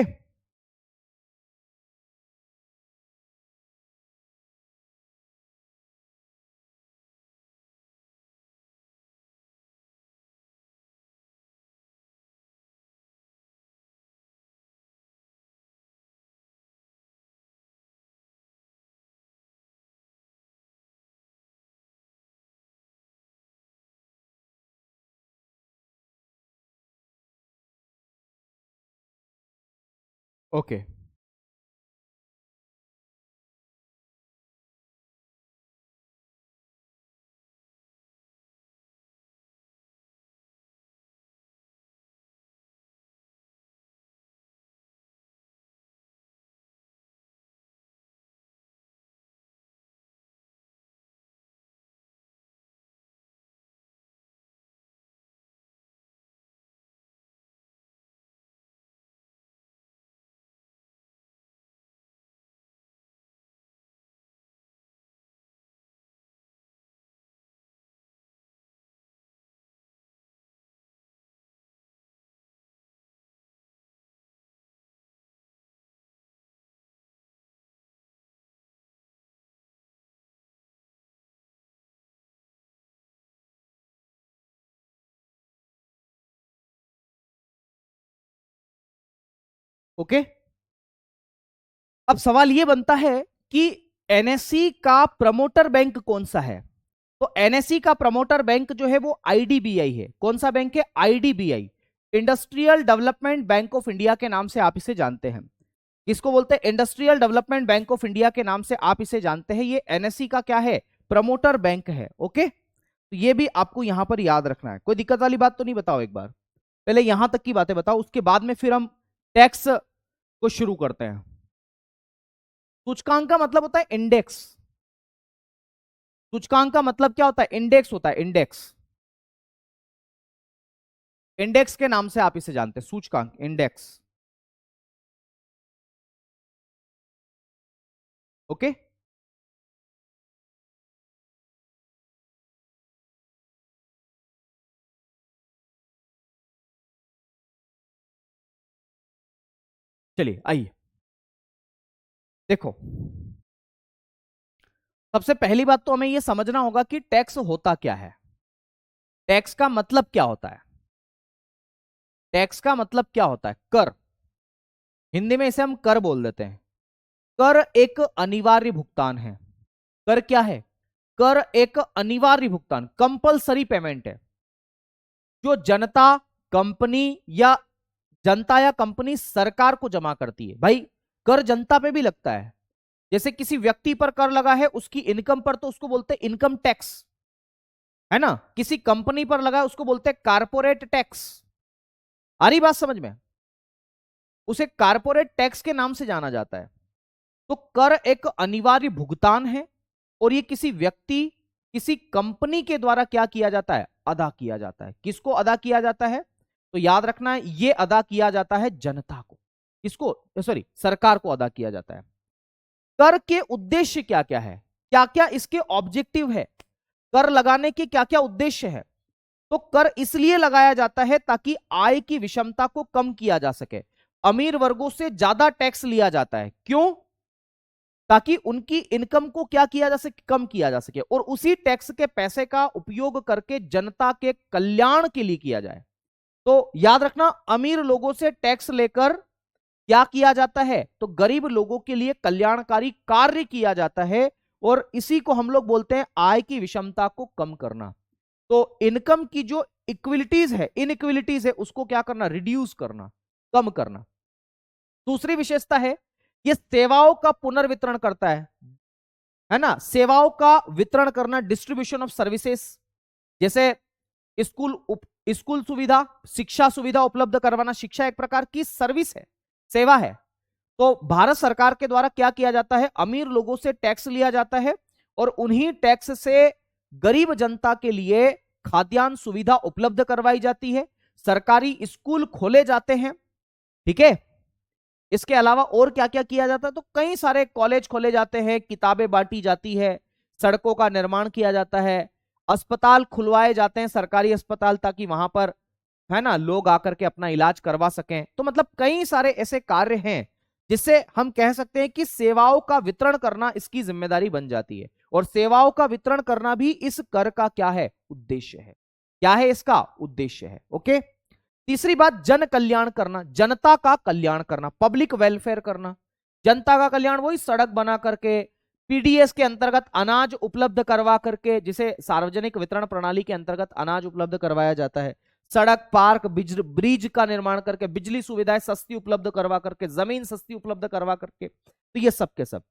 okay, okay. अब सवाल यह बनता है कि एनएससी का प्रमोटर बैंक कौन सा है? तो एनएससी का प्रमोटर बैंक जो है वो आईडीबीआई है। कौन सा बैंक है? IDBI, industrial development bank of India के नाम से आप इसे जानते हैं। किसको बोलते हैं? Industrial development bank of India के नाम से आप इसे जानते हैं। ये एनएससी का क्या है? प्रमोटर बैंक है। ओके, तो ये भी आपको यहां पर याद रखना है। कोई दिक्कत वाली बात तो नहीं? बताओ एक बार, पहले यहां तक की बातें बताओ, उसके बाद में फिर हम टैक्स को शुरू करते हैं। सूचकांक का मतलब होता है इंडेक्स। सूचकांक का मतलब क्या होता है? इंडेक्स होता है, इंडेक्स। इंडेक्स के नाम से आप इसे जानते हैं, सूचकांक, इंडेक्स। ओके, चलिए आइए देखो। सबसे पहली बात तो हमें यह समझना होगा कि टैक्स होता क्या है। टैक्स का मतलब क्या होता है? टैक्स का मतलब क्या होता है? कर। हिंदी में इसे हम कर बोल देते हैं। कर एक अनिवार्य भुगतान है। कर क्या है? कर एक अनिवार्य भुगतान, कंपलसरी पेमेंट है, जो जनता, कंपनी या जनता या कंपनी सरकार को जमा करती है। भाई, कर जनता पे भी लगता है। जैसे किसी व्यक्ति पर कर लगा है, उसकी इनकम पर, तो उसको बोलते हैं इनकम टैक्स, है ना। किसी कंपनी पर लगा है, उसको बोलते हैं कारपोरेट टैक्स। आ रही बात समझ में? उसे कारपोरेट टैक्स के नाम से जाना जाता है। तो कर एक अनिवार्य भुगतान है और ये किसी व्यक्ति, किसी कंपनी के द्वारा क्या किया जाता है? अदा किया जाता है। किसको अदा किया जाता है? तो याद रखना है, ये अदा किया जाता है जनता को। किसको? सॉरी, सरकार को अदा किया जाता है। कर के उद्देश्य क्या क्या है? क्या क्या इसके ऑब्जेक्टिव है? कर लगाने के क्या क्या उद्देश्य है? तो कर इसलिए लगाया जाता है ताकि आय की विषमता को कम किया जा सके। अमीर वर्गों से ज्यादा टैक्स लिया जाता है। क्यों? ताकि उनकी इनकम को क्या किया जा सके? कम किया जा सके, और उसी टैक्स के पैसे का उपयोग करके जनता के कल्याण के लिए किया जाए। तो याद रखना, अमीर लोगों से टैक्स लेकर क्या किया जाता है? तो गरीब लोगों के लिए कल्याणकारी कार्य किया जाता है, और इसी को हम लोग बोलते हैं आय की विषमता को कम करना। तो इनकम की जो इक्विलिटीज है, इनइक्विलिटीज है, उसको क्या करना? रिड्यूस करना, कम करना। दूसरी विशेषता है, ये सेवाओं का पुनर्वितरण करता है ना। सेवाओं का वितरण करना, डिस्ट्रीब्यूशन ऑफ सर्विसेज। जैसे स्कूल सुविधा, शिक्षा सुविधा उपलब्ध करवाना। शिक्षा एक प्रकार की सर्विस है, सेवा है। तो भारत सरकार के द्वारा क्या किया जाता है? अमीर लोगों से टैक्स लिया जाता है, और उन्हीं टैक्स से गरीब जनता के लिए खाद्यान्न सुविधा उपलब्ध करवाई जाती है। सरकारी स्कूल खोले जाते हैं, ठीक है। इसके अलावा और क्या क्या किया जाता है? तो कई सारे कॉलेज खोले जाते हैं, किताबें बांटी जाती है, सड़कों का निर्माण किया जाता है, अस्पताल खुलवाए जाते हैं, सरकारी अस्पताल, ताकि वहां पर, है ना, लोग आकर के अपना इलाज करवा सकें। तो मतलब कई सारे ऐसे कार्य हैं जिससे हम कह सकते हैं कि सेवाओं का वितरण करना इसकी जिम्मेदारी बन जाती है। और सेवाओं का वितरण करना भी इस कर का क्या है? उद्देश्य है। क्या है इसका उद्देश्य? है। ओके। तीसरी बात, जन कल्याण करना, जनता का कल्याण करना, पब्लिक वेलफेयर करना। जनता का कल्याण वही सड़क बना करके, पीडीएस के अंतर्गत अनाज उपलब्ध करवा करके, जिसे सार्वजनिक वितरण प्रणाली के अंतर्गत अनाज उपलब्ध करवाया जाता है। सड़क, पार्क, ब्रिज का निर्माण करके, बिजली सुविधाएं सस्ती उपलब्ध करवा करके, जमीन सस्ती उपलब्ध करवा करके। तो ये सब के सब।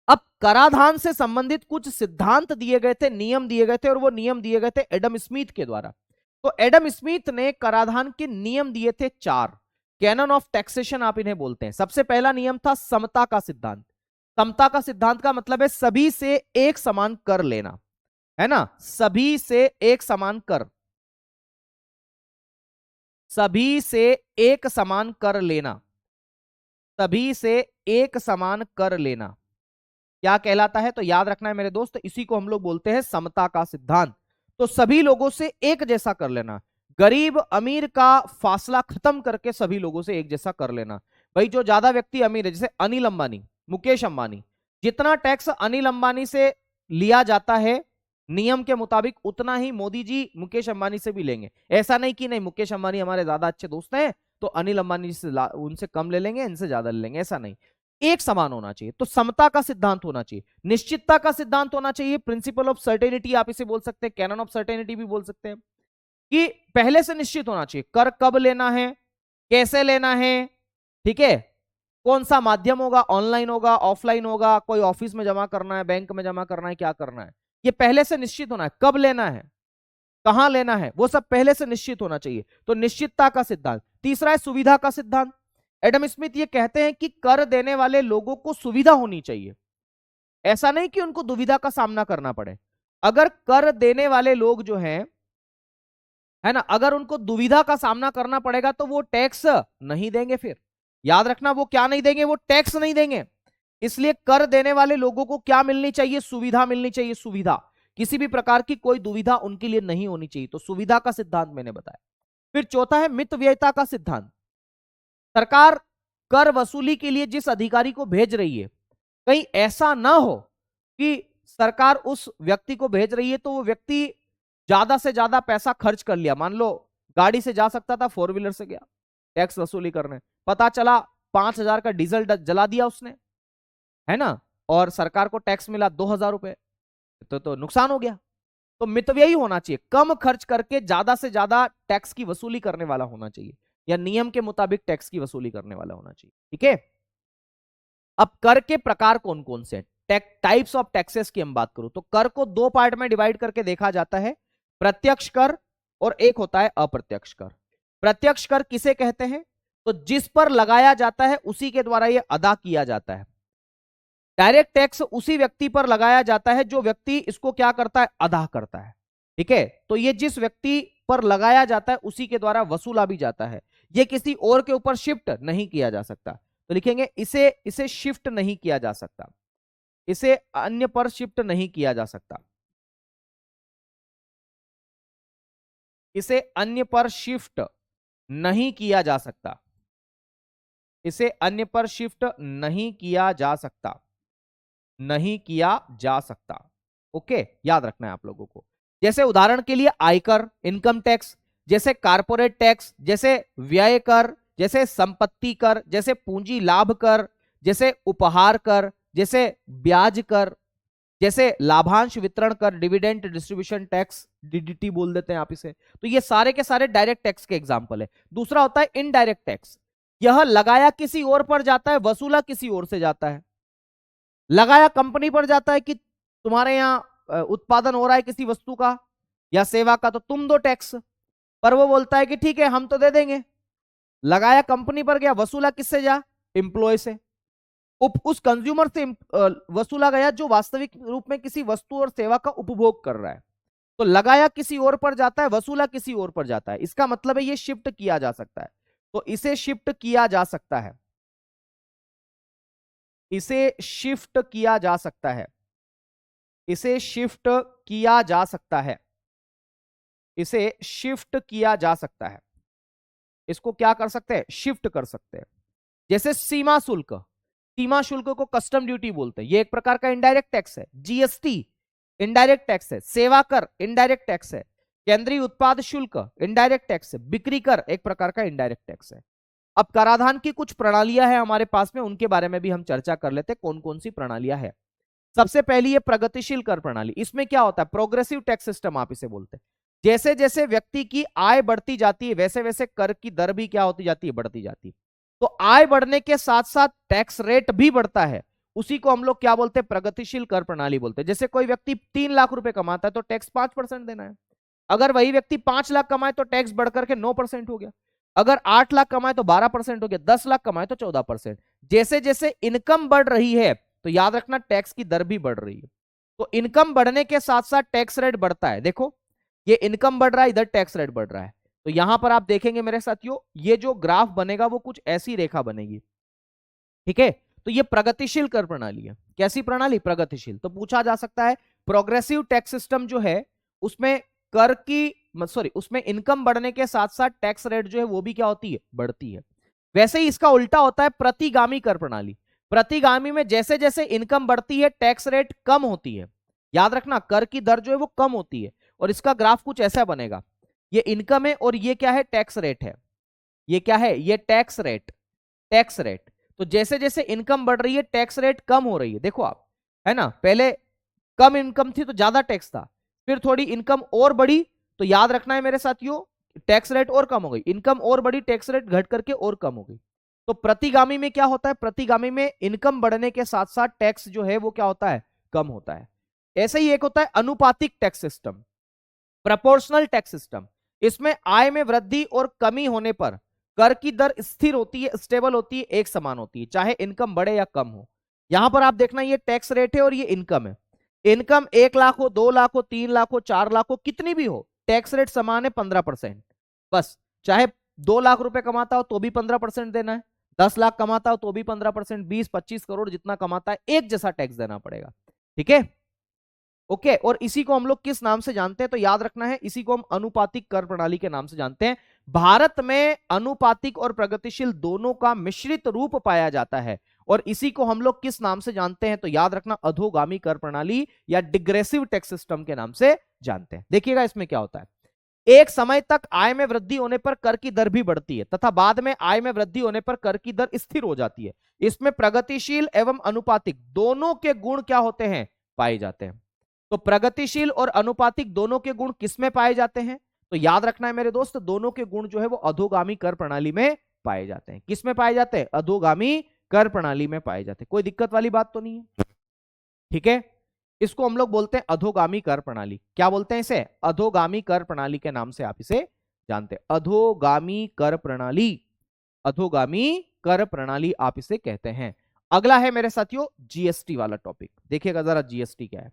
अब कराधान से संबंधित कुछ सिद्धांत दिए गए थे, नियम दिए गए थे, और वो नियम दिए गए थे एडम स्मिथ के द्वारा। तो एडम स्मिथ ने कराधान के नियम दिए थे 4। कैनन ऑफ टैक्सेशन आप इन्हें बोलते हैं। सबसे पहला नियम था समता का सिद्धांत। समता का सिद्धांत का मतलब है सभी से एक समान कर लेना, है ना। सभी से एक समान कर, सभी से एक समान कर लेना, सभी से एक समान कर लेना क्या कहलाता है? तो याद रखना है मेरे दोस्त, इसी को हम लोग बोलते हैं समता का सिद्धांत। तो सभी लोगों से एक जैसा कर लेना, गरीब अमीर का फासला खत्म करके सभी लोगों से एक जैसा कर लेना। भाई, जो ज्यादा व्यक्ति अमीर है, जैसे अनिल अंबानी, मुकेश अंबानी, जितना टैक्स अनिल अंबानी से लिया जाता है नियम के मुताबिक, उतना ही मोदी जी मुकेश अंबानी से भी लेंगे। ऐसा नहीं कि नहीं, मुकेश अंबानी हमारे ज्यादा अच्छे दोस्त हैं तो अनिल अंबानी से उनसे कम ले लेंगे, इनसे ज्यादा ले लेंगे, ऐसा नहीं, एक समान होना चाहिए। तो समता का सिद्धांत होना चाहिए, निश्चितता का सिद्धांत होना चाहिए, प्रिंसिपल ऑफ सर्टेनिटी आप इसे बोल सकते हैं, कैनन ऑफ सर्टेनिटी भी बोल सकते हैं, कि पहले से निश्चित होना चाहिए कर कब लेना है, कैसे लेना है, ठीक है, कौन सा माध्यम होगा, ऑनलाइन होगा, ऑफलाइन होगा, कोई ऑफिस में जमा करना है, बैंक में जमा करना है, क्या करना है, ये पहले से निश्चित होना है, कब लेना है, कहां लेना है, वो सब पहले से निश्चित होना चाहिए। तो निश्चितता का सिद्धांत। तीसरा है सुविधा का सिद्धांत। एडम स्मिथ ये कहते हैं कि कर देने वाले लोगों को सुविधा होनी चाहिए, ऐसा नहीं कि उनको दुविधा का सामना करना पड़े। अगर कर देने वाले लोग जो हैं, है ना, अगर उनको दुविधा का सामना करना पड़ेगा तो वो टैक्स नहीं देंगे। फिर याद रखना, वो क्या नहीं देंगे, वो टैक्स नहीं देंगे। इसलिए कर देने वाले लोगों को क्या मिलनी चाहिए, सुविधा मिलनी चाहिए, सुविधा, किसी भी प्रकार की कोई दुविधा उनके लिए नहीं होनी चाहिए। तो सुविधा का सिद्धांत मैंने बताया। फिर चौथा है मितव्ययिता का सिद्धांत। सरकार कर वसूली के लिए जिस अधिकारी को भेज रही है, कहीं ऐसा ना हो कि सरकार उस व्यक्ति को भेज रही है तो वो व्यक्ति ज्यादा से ज्यादा पैसा खर्च कर लिया, मान लो गाड़ी से जा सकता था, 4 व्हीलर से गया टैक्स वसूली करने, पता चला 5,000 का डीजल जला दिया उसने, है ना, और सरकार को टैक्स मिला 2,000 रुपए, तो नुकसान हो गया। तो मितव्ययी होना चाहिए, कम खर्च करके ज्यादा से ज्यादा टैक्स की वसूली करने वाला होना चाहिए, या नियम के मुताबिक टैक्स की वसूली करने वाला होना चाहिए, ठीक है। अब कर के प्रकार कौन कौन से, टाइप्स ऑफ टैक्सेस की हम बात करूं तो कर को 2 पार्ट में डिवाइड करके देखा जाता है, प्रत्यक्ष कर और एक होता है अप्रत्यक्ष कर। प्रत्यक्ष कर किसे कहते हैं, तो जिस पर लगाया जाता है उसी के द्वारा यह अदा किया जाता है। डायरेक्ट टैक्स उसी व्यक्ति पर लगाया जाता है जो व्यक्ति इसको क्या करता है, अदा करता है, ठीक है। तो ये जिस व्यक्ति पर लगाया जाता है उसी के द्वारा वसूला भी जाता है, ये किसी और के ऊपर शिफ्ट नहीं किया जा सकता। तो लिखेंगे इसे शिफ्ट नहीं किया जा सकता, इसे अन्य पर शिफ्ट नहीं किया जा सकता, इसे अन्य पर शिफ्ट नहीं किया जा सकता, इसे अन्य पर शिफ्ट नहीं किया जा सकता, नहीं किया जा सकता। ओके, याद रखना है आप लोगों को। जैसे उदाहरण के लिए आयकर, इनकम टैक्स, जैसे कारपोरेट टैक्स, जैसे व्यय कर, जैसे संपत्ति कर, जैसे पूंजी लाभ कर, जैसे उपहार कर, जैसे ब्याज कर, जैसे लाभांश वितरण कर, डिविडेंड डिस्ट्रीब्यूशन टैक्स, डीडीटी बोल देते हैं आप इसे। तो ये सारे के सारे डायरेक्ट टैक्स के एग्जांपल है। दूसरा होता है इनडायरेक्ट टैक्स, यह लगाया किसी और पर जाता है, वसूला किसी और से जाता है। लगाया कंपनी पर जाता है कि तुम्हारे यहाँ उत्पादन हो रहा है किसी वस्तु का या सेवा का, तो तुम दो टैक्स, पर वो बोलता है कि ठीक है हम तो दे देंगे। लगाया कंपनी पर गया, वसूला किससे जा, एम्प्लॉय से, उस कंज्यूमर से वसूला गया जो वास्तविक रूप में किसी वस्तु और सेवा का उपभोग कर रहा है। तो लगाया किसी और पर जाता है, वसूला किसी और पर जाता है, इसका मतलब है ये शिफ्ट किया जा सकता है। तो इसे शिफ्ट किया जा सकता है, इसे शिफ्ट किया जा सकता है, इसे शिफ्ट किया जा सकता है, इसे शिफ्ट किया जा सकता है। इसको क्या कर सकते हैं, शिफ्ट कर सकते हैं। जैसे सीमा शुल्क, सीमा शुल्क को कस्टम ड्यूटी बोलते हैं, ये एक प्रकार का इनडायरेक्ट टैक्स है। जीएसटी इनडायरेक्ट टैक्स है। सेवा कर इनडायरेक्ट टैक्स है। केंद्रीय उत्पाद शुल्क इनडायरेक्ट टैक्स है। बिक्री कर एक प्रकार का इनडायरेक्ट टैक्स है। अब कराधान की कुछ प्रणालियां हैं हमारे पास में, उनके बारे में भी हम चर्चा कर लेते हैं, कौन कौन सी प्रणालियां हैं। सबसे पहली है प्रगतिशील कर प्रणाली। इसमें क्या होता है, प्रोग्रेसिव टैक्स सिस्टम आप इसे बोलते हैं। जैसे जैसे व्यक्ति की आय बढ़ती जाती है वैसे वैसे कर की दर भी क्या होती जाती है, बढ़ती जाती है। तो आय बढ़ने के साथ साथ टैक्स रेट भी बढ़ता है, उसी को हम लोग क्या बोलते हैं, प्रगतिशील कर प्रणाली बोलते हैं। जैसे कोई व्यक्ति 3 लाख रुपए कमाता है तो टैक्स 5% देना है। अगर वही व्यक्ति 5 लाख कमाए तो टैक्स बढ़कर के 9% हो गया। अगर 8 लाख कमाए तो 12% हो गया। 10 लाख कमाए तो 14%। जैसे जैसे इनकम बढ़ रही है तो याद रखना टैक्स की दर भी बढ़ रही है। तो इनकम बढ़ने के साथ साथ टैक्स रेट बढ़ता है। देखो ये इनकम बढ़ रहा है, इधर टैक्स रेट बढ़ रहा है। तो यहां पर आप देखेंगे मेरे साथियों, ये जो ग्राफ बनेगा वो कुछ ऐसी रेखा बनेगी, ठीक है। तो ये प्रगतिशील कर प्रणाली है। कैसी प्रणाली, प्रगतिशील। तो पूछा जा सकता है प्रोग्रेसिव टैक्स सिस्टम जो है उसमें कर की उसमें इनकम बढ़ने के साथ साथ टैक्स रेट जो है वो भी क्या होती है, बढ़ती है। वैसे ही इसका उल्टा होता है प्रतिगामी कर प्रणाली। प्रतिगामी में जैसे जैसे इनकम बढ़ती है टैक्स रेट कम होती है। याद रखना कर की दर जो है वो कम होती है। और इसका ग्राफ कुछ ऐसा बनेगा, ये इनकम है और ये क्या है, टैक्स रेट है। ये क्या है, ये टैक्स रेट, टैक्स रेट। तो जैसे जैसे इनकम बढ़ रही है टैक्स रेट कम हो रही है, देखो आप, है ना, पहले कम इनकम थी तो ज्यादा टैक्स था, फिर थोड़ी इनकम और बढ़ी तो याद रखना है मेरे साथियों, टैक्स रेट और कम हो गई, इनकम और बढ़ी, टैक्स रेट घट करके और कम हो गई। तो प्रतिगामी में क्या होता है, प्रतिगामी में इनकम बढ़ने के साथ साथ टैक्स जो है वो क्या होता है, कम होता है। ऐसे ही एक होता है अनुपातिक tax system, proportional tax system. इसमें आय में वृद्धि और कमी होने पर कर की दर स्थिर होती है, स्टेबल होती है, एक समान होती है, चाहे इनकम बढ़े या कम हो। यहां पर आप देखना ये टैक्स रेट है और ये इनकम है। इनकम 1 लाख हो, 2 लाख हो, 3 लाख हो, 4 लाख हो, कितनी भी हो, टैक्स रेट समान है 15%। बस, चाहे 2 लाख रुपए कमाता हो तो भी 15% देना है, 10 लाख कमाता हो तो भी 15%, 20-25 करोड़ जितना कमाता है एक जैसा टैक्स देना पड़ेगा। ठीक है, ओके। और इसी को हम लोग किस नाम से जानते हैं, तो याद रखना है, इसी को हम अनुपातिक कर प्रणाली के नाम से जानते हैं। भारत में अनुपातिक और प्रगतिशील दोनों का मिश्रित रूप पाया जाता है, और इसी को हम लोग किस नाम से जानते हैं, तो याद रखना अधोगामी कर प्रणाली या डिग्रेसिव टैक्स सिस्टम के नाम से जानते हैं। देखिएगा इसमें क्या होता है, एक समय तक आय में वृद्धि होने पर कर की दर भी बढ़ती है तथा बाद में आय में वृद्धि होने पर कर की दर स्थिर हो जाती है। इसमें प्रगतिशील एवं अनुपातिक दोनों के गुण क्या होते हैं, पाए जाते हैं। तो प्रगतिशील और अनुपातिक दोनों के गुण किसमें पाए जाते हैं, तो याद रखना है मेरे दोस्त, दोनों के गुण जो है वो अधोगामी कर प्रणाली में पाए जाते हैं। किसमें पाए जाते हैं, अधोगामी कर प्रणाली में पाए जाते हैं। कोई दिक्कत वाली बात तो नहीं है, ठीक है। इसको हम लोग बोलते हैं अधोगामी कर प्रणाली। क्या बोलते हैं इसे, अधोगामी कर प्रणाली के नाम से आप इसे जानते हैं, अधोगामी कर प्रणाली, अधोगामी कर प्रणाली आप इसे कहते हैं। अगला है मेरे साथियों जीएसटी वाला टॉपिक, देखिएगा जरा जीएसटी क्या है।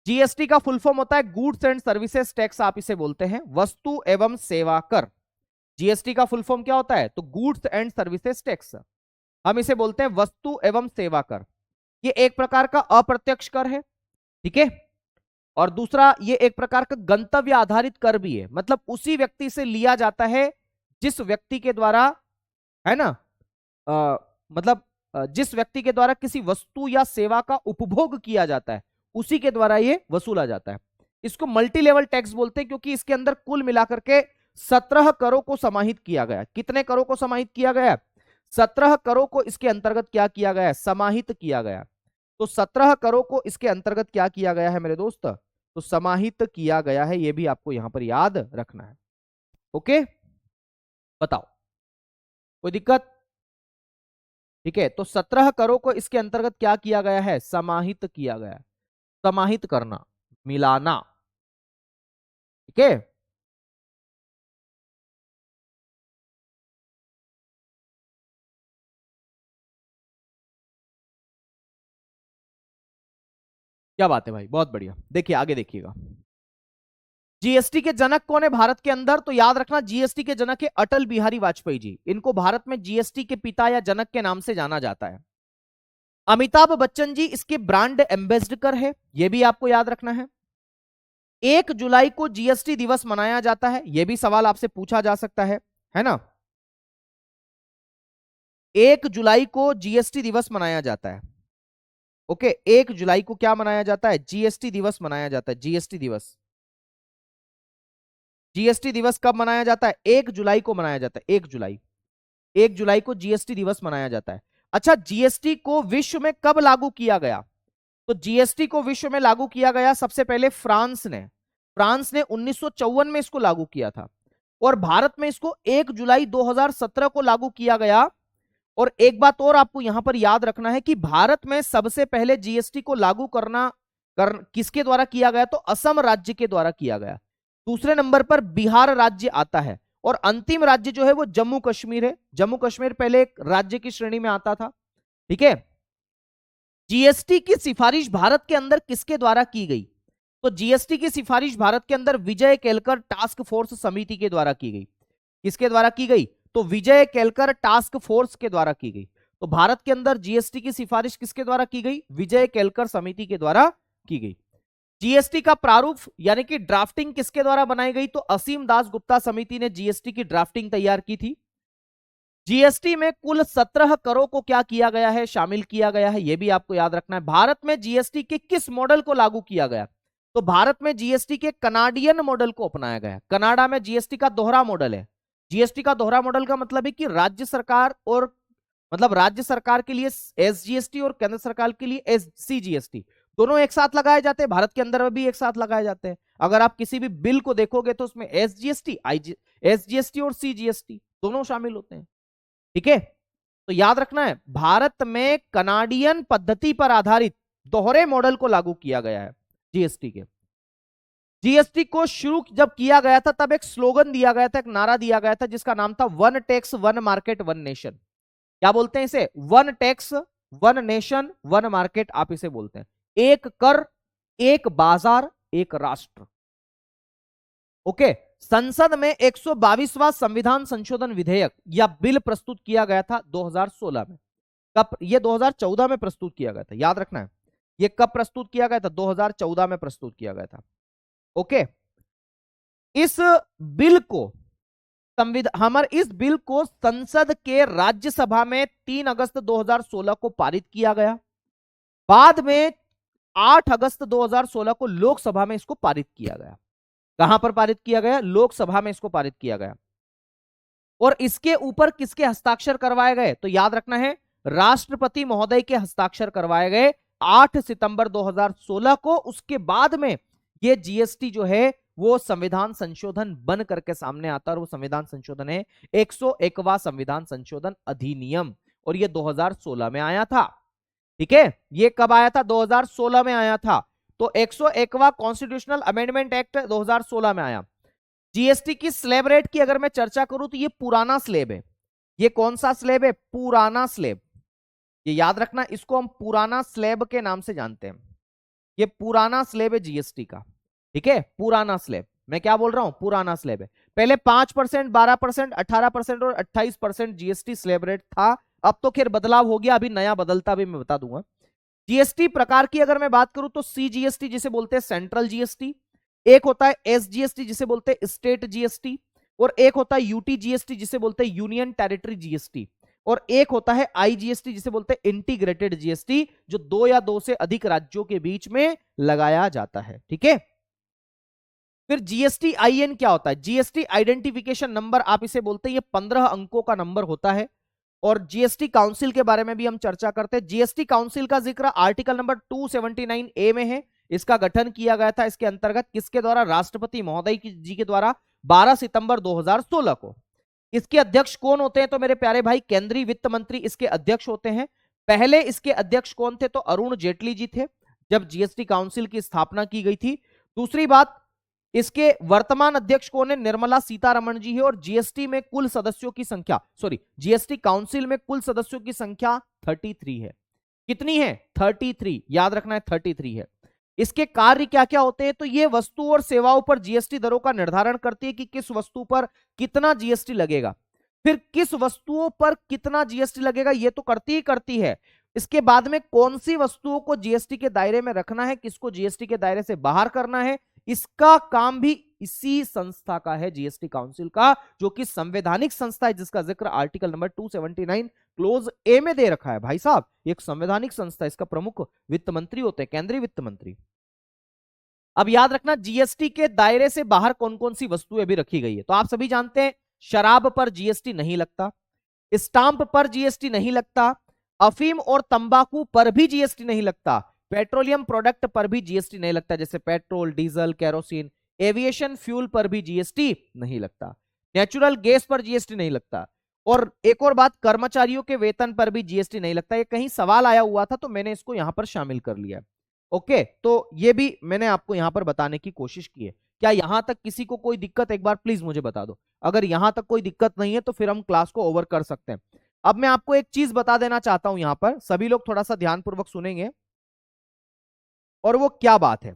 जीएसटी का फुल फॉर्म होता है गुड्स एंड सर्विसेज टैक्स, आप इसे बोलते हैं, वस्तु एवं सेवा कर। जीएसटी का फुल फॉर्म क्या होता है, तो गुड्स एंड सर्विसेज टैक्स, हम इसे बोलते हैं वस्तु एवं सेवा कर। ये एक प्रकार का अप्रत्यक्ष कर है, ठीक है। और दूसरा ये एक प्रकार का गंतव्य आधारित कर भी है, मतलब उसी व्यक्ति से लिया जाता है जिस व्यक्ति के द्वारा, है ना, मतलब जिस व्यक्ति के द्वारा किसी वस्तु या सेवा का उपभोग किया जाता है उसी के द्वारा ये वसूला जाता है। इसको मल्टी लेवल टैक्स बोलते हैं क्योंकि इसके अंदर कुल मिलाकर के 17 करों को समाहित किया गया। कितने करों को समाहित किया गया, 17 करों को इसके अंतर्गत क्या किया गया है, समाहित किया गया। तो 17 करों को इसके अंतर्गत क्या किया गया है मेरे दोस्त, तो समाहित किया गया है, ये भी आपको यहां पर याद रखना है। ओके, बताओ कोई दिक्कत, ठीक है। तो 17 करों को इसके अंतर्गत क्या किया गया है, समाहित किया गया है, समाहित करना, मिलाना, ठीक है। क्या बात है भाई, बहुत बढ़िया। देखिए आगे देखिएगा, जीएसटी के जनक कौन है भारत के अंदर, तो याद रखना जीएसटी के जनक है अटल बिहारी वाजपेयी जी। इनको भारत में जीएसटी के पिता या जनक के नाम से जाना जाता है। अमिताभ बच्चन जी इसके ब्रांड एम्बेसडर है, यह भी आपको याद रखना है। 1 जुलाई को जीएसटी दिवस मनाया जाता है, यह भी सवाल आपसे पूछा जा सकता है ना। 1 जुलाई को जीएसटी दिवस मनाया जाता है। ओके, 1 जुलाई को क्या मनाया जाता है, जीएसटी दिवस मनाया जाता है, जीएसटी दिवस। जीएसटी दिवस कब मनाया जाता है, 1 जुलाई को मनाया जाता है, 1 जुलाई, 1 जुलाई को जीएसटी दिवस मनाया जाता है। अच्छा, जीएसटी को विश्व में कब लागू किया गया, तो जीएसटी को विश्व में लागू किया गया सबसे पहले फ्रांस ने, फ्रांस ने 1954 में इसको लागू किया था, और भारत में इसको 1 जुलाई 2017 को लागू किया गया। और एक बात और आपको यहां पर याद रखना है कि भारत में सबसे पहले जीएसटी को लागू किसके द्वारा किया गया, तो असम राज्य के द्वारा किया गया। दूसरे नंबर पर बिहार राज्य आता है, और अंतिम राज्य जो है वो जम्मू कश्मीर है। जम्मू कश्मीर पहले एक राज्य की श्रेणी में आता था, ठीक है। जीएसटी की सिफारिश भारत के अंदर किसके द्वारा की गई, तो जीएसटी की सिफारिश भारत के अंदर विजय केलकर टास्क फोर्स समिति के द्वारा की गई। किसके द्वारा की गई, तो विजय केलकर टास्क फोर्स के द्वारा की गई। तो भारत के अंदर जीएसटी की सिफारिश किसके द्वारा की गई, विजय केलकर समिति के द्वारा की गई। जीएसटी का प्रारूप यानी कि ड्राफ्टिंग किसके द्वारा बनाई गई, तो असीम दास गुप्ता समिति ने जीएसटी की ड्राफ्टिंग तैयार की थी। जीएसटी में कुल 17 करों को क्या किया गया है, शामिल किया गया है, यह भी आपको याद रखना है। भारत में जीएसटी के किस मॉडल को लागू किया गया, तो भारत में जीएसटी के कनाडियन मॉडल को अपनाया गया। कनाडा में जीएसटी का दोहरा मॉडल है, जीएसटी का दोहरा मॉडल का मतलब है कि राज्य सरकार और मतलब राज्य सरकार के लिए एसजीएसटी और केंद्र सरकार के लिए सीजीएसटी दोनों एक साथ लगाए जाते हैं। भारत के अंदर भी एक साथ लगाए जाते हैं। अगर आप किसी भी बिल को देखोगे तो उसमें एसजीएसटी और सीजीएसटी दोनों शामिल होते हैं। ठीक है, तो याद रखना है भारत में कनाडियन पद्धति पर आधारित दोहरे मॉडल को लागू किया गया है जीएसटी के। जीएसटी को शुरू जब किया गया था तब एक स्लोगन दिया गया था, एक नारा दिया गया था जिसका नाम था one tax one market one nation. क्या बोलते हैं इसे? One tax one nation one market, आप इसे बोलते हैं एक कर एक बाजार एक राष्ट्र। ओके, संसद में 122वां संविधान संशोधन विधेयक या बिल प्रस्तुत किया गया था 2016 में। कब? ये 2014 में प्रस्तुत किया गया था, याद रखना है। ये कब प्रस्तुत किया गया था? 2014 में प्रस्तुत किया गया था। ओके, इस बिल को इस बिल को संसद के राज्यसभा में 3 अगस्त 2016 को पारित किया गया। बाद में 8 अगस्त 2016 को लोकसभा में इसको पारित किया गया। कहां पर पारित किया गया? लोकसभा में इसको पारित किया गया। और इसके ऊपर किसके हस्ताक्षर करवाए गए? तो याद रखना है राष्ट्रपति महोदय के हस्ताक्षर करवाए गए 8 सितंबर 2016 को। उसके बाद में ये जीएसटी जो है वो संविधान संशोधन बन करके सामने आता है, और वो संविधान संशोधन है 101वां संविधान संशोधन अधिनियम, और ये 2016 में आया था। ठीक है, ये कब आया था? 2016 में आया था। तो 101वां कॉन्स्टिट्यूशनल अमेंडमेंट एक्ट 2016 में आया। जीएसटी की स्लैब रेट की अगर मैं चर्चा करूं तो ये पुराना स्लैब है। ये कौन सा स्लैब है? पुराना स्लैब। ये याद रखना, इसको हम पुराना स्लैब के नाम से जानते हैं। ये पुराना स्लैब है जीएसटी का। ठीक है, पुराना स्लैब। मैं क्या बोल रहा हूं? पुराना स्लैब है। पहले 5%, 12%, 18% और 28% जीएसटी स्लैब रेट था। अब तो खैर बदलाव हो गया, अभी नया बदलता भी मैं बता दूंगा। जीएसटी प्रकार की अगर मैं बात करूं तो सीजीएसटी जिसे बोलते हैं सेंट्रल जीएसटी, एक होता है एसजीएसटी जिसे बोलते हैं स्टेट जीएसटी, और एक होता है यूटीजीएसटी जिसे बोलते हैं यूनियन टेरिटरी जीएसटी, और एक होता है आईजीएसटी जिसे बोलते हैं इंटीग्रेटेड जीएसटी, जो 2 या 2 से अधिक राज्यों के बीच में लगाया जाता है। ठीक है, फिर जीएसटी आईएन क्या होता है? जीएसटी आइडेंटिफिकेशन नंबर आप इसे बोलते हैं। ये 15 अंकों का नंबर होता है। और जीएसटी काउंसिल के बारे में भी हम चर्चा करते हैं। जीएसटी काउंसिल का जिक्र आर्टिकल नंबर 279A में है। इसका गठन किया गया था इसके अंतर्गत किसके द्वारा? राष्ट्रपति महोदय जी के द्वारा 12 सितंबर 2016 को। इसके अध्यक्ष कौन होते हैं? तो मेरे प्यारे भाई केंद्रीय वित्त मंत्री इसके अध्यक्ष होते हैं। पहले इसके अध्यक्ष कौन थे? तो अरुण जेटली जी थे जब जीएसटी काउंसिल की स्थापना की गई थी। दूसरी बात, इसके वर्तमान अध्यक्ष कौन है? निर्मला सीतारमण जी है। और जीएसटी में कुल सदस्यों की संख्या, जीएसटी काउंसिल में कुल सदस्यों की संख्या 33 है। कितनी है? 33। याद रखना है 33 है। इसके कार्य क्या क्या होते हैं? तो ये वस्तु और सेवाओं पर जीएसटी दरों का निर्धारण करती है कि किस वस्तु पर कितना जीएसटी लगेगा, फिर किस वस्तुओं पर कितना जीएसटी लगेगा, ये तो करती है। इसके बाद में कौन सी वस्तुओं को जीएसटी के दायरे में रखना है, किसको जीएसटी के दायरे से बाहर करना है, इसका काम भी इसी संस्था का है, जीएसटी काउंसिल का, जो कि संवैधानिक संस्था है जिसका जिक्र आर्टिकल नंबर 279 क्लोज ए में दे रखा है। भाई साहब, एक संवैधानिक संस्था, इसका प्रमुख वित्त मंत्री होते हैं, केंद्रीय वित्त मंत्री। अब याद रखना जीएसटी के दायरे से बाहर कौन कौन सी वस्तुएं भी रखी गई है। तो आप सभी जानते हैं शराब पर जीएसटी नहीं लगता, स्टांप पर जीएसटी नहीं लगता, अफीम और तंबाकू पर भी जीएसटी नहीं लगता, पेट्रोलियम प्रोडक्ट पर भी जीएसटी नहीं लगता, जैसे petrol, diesel, kerosene, aviation fuel पर भी जीएसटी नहीं लगता, नेचुरल गैस पर जीएसटी नहीं लगता। और एक और बात, कर्मचारियों के वेतन पर भी जीएसटी नहीं लगता। ये कहीं सवाल आया हुआ था तो मैंने इसको यहां पर शामिल कर लिया। ओके, तो ये भी मैंने आपको यहां पर बताने की कोशिश की है। क्या यहां तक किसी को कोई दिक्कत? एक बार प्लीज मुझे बता दो। अगर यहां तक कोई दिक्कत नहीं है तो फिर हम क्लास को ओवर कर सकते हैं। अब मैं आपको एक चीज बता देना चाहता हूं, यहां पर सभी लोग थोड़ा सा ध्यानपूर्वक सुनेंगे। और वो क्या बात है?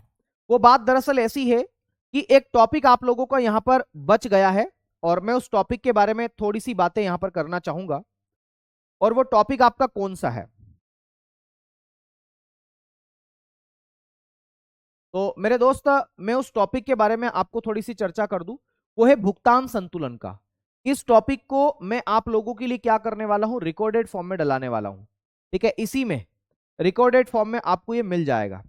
वो बात दरअसल ऐसी है कि एक टॉपिक आप लोगों का यहां पर बच गया है, और मैं उस टॉपिक के बारे में थोड़ी सी बातें यहां पर करना चाहूंगा। और वो टॉपिक आपका कौन सा है? तो मेरे दोस्त, मैं उस टॉपिक के बारे में आपको थोड़ी सी चर्चा कर दूं, वो है भुगतान संतुलन का। इस टॉपिक को मैं आप लोगों के लिए क्या करने वाला हूं? रिकॉर्डेड फॉर्म में डलाने वाला हूं। ठीक है, इसी में रिकॉर्डेड फॉर्म में आपको ये मिल जाएगा।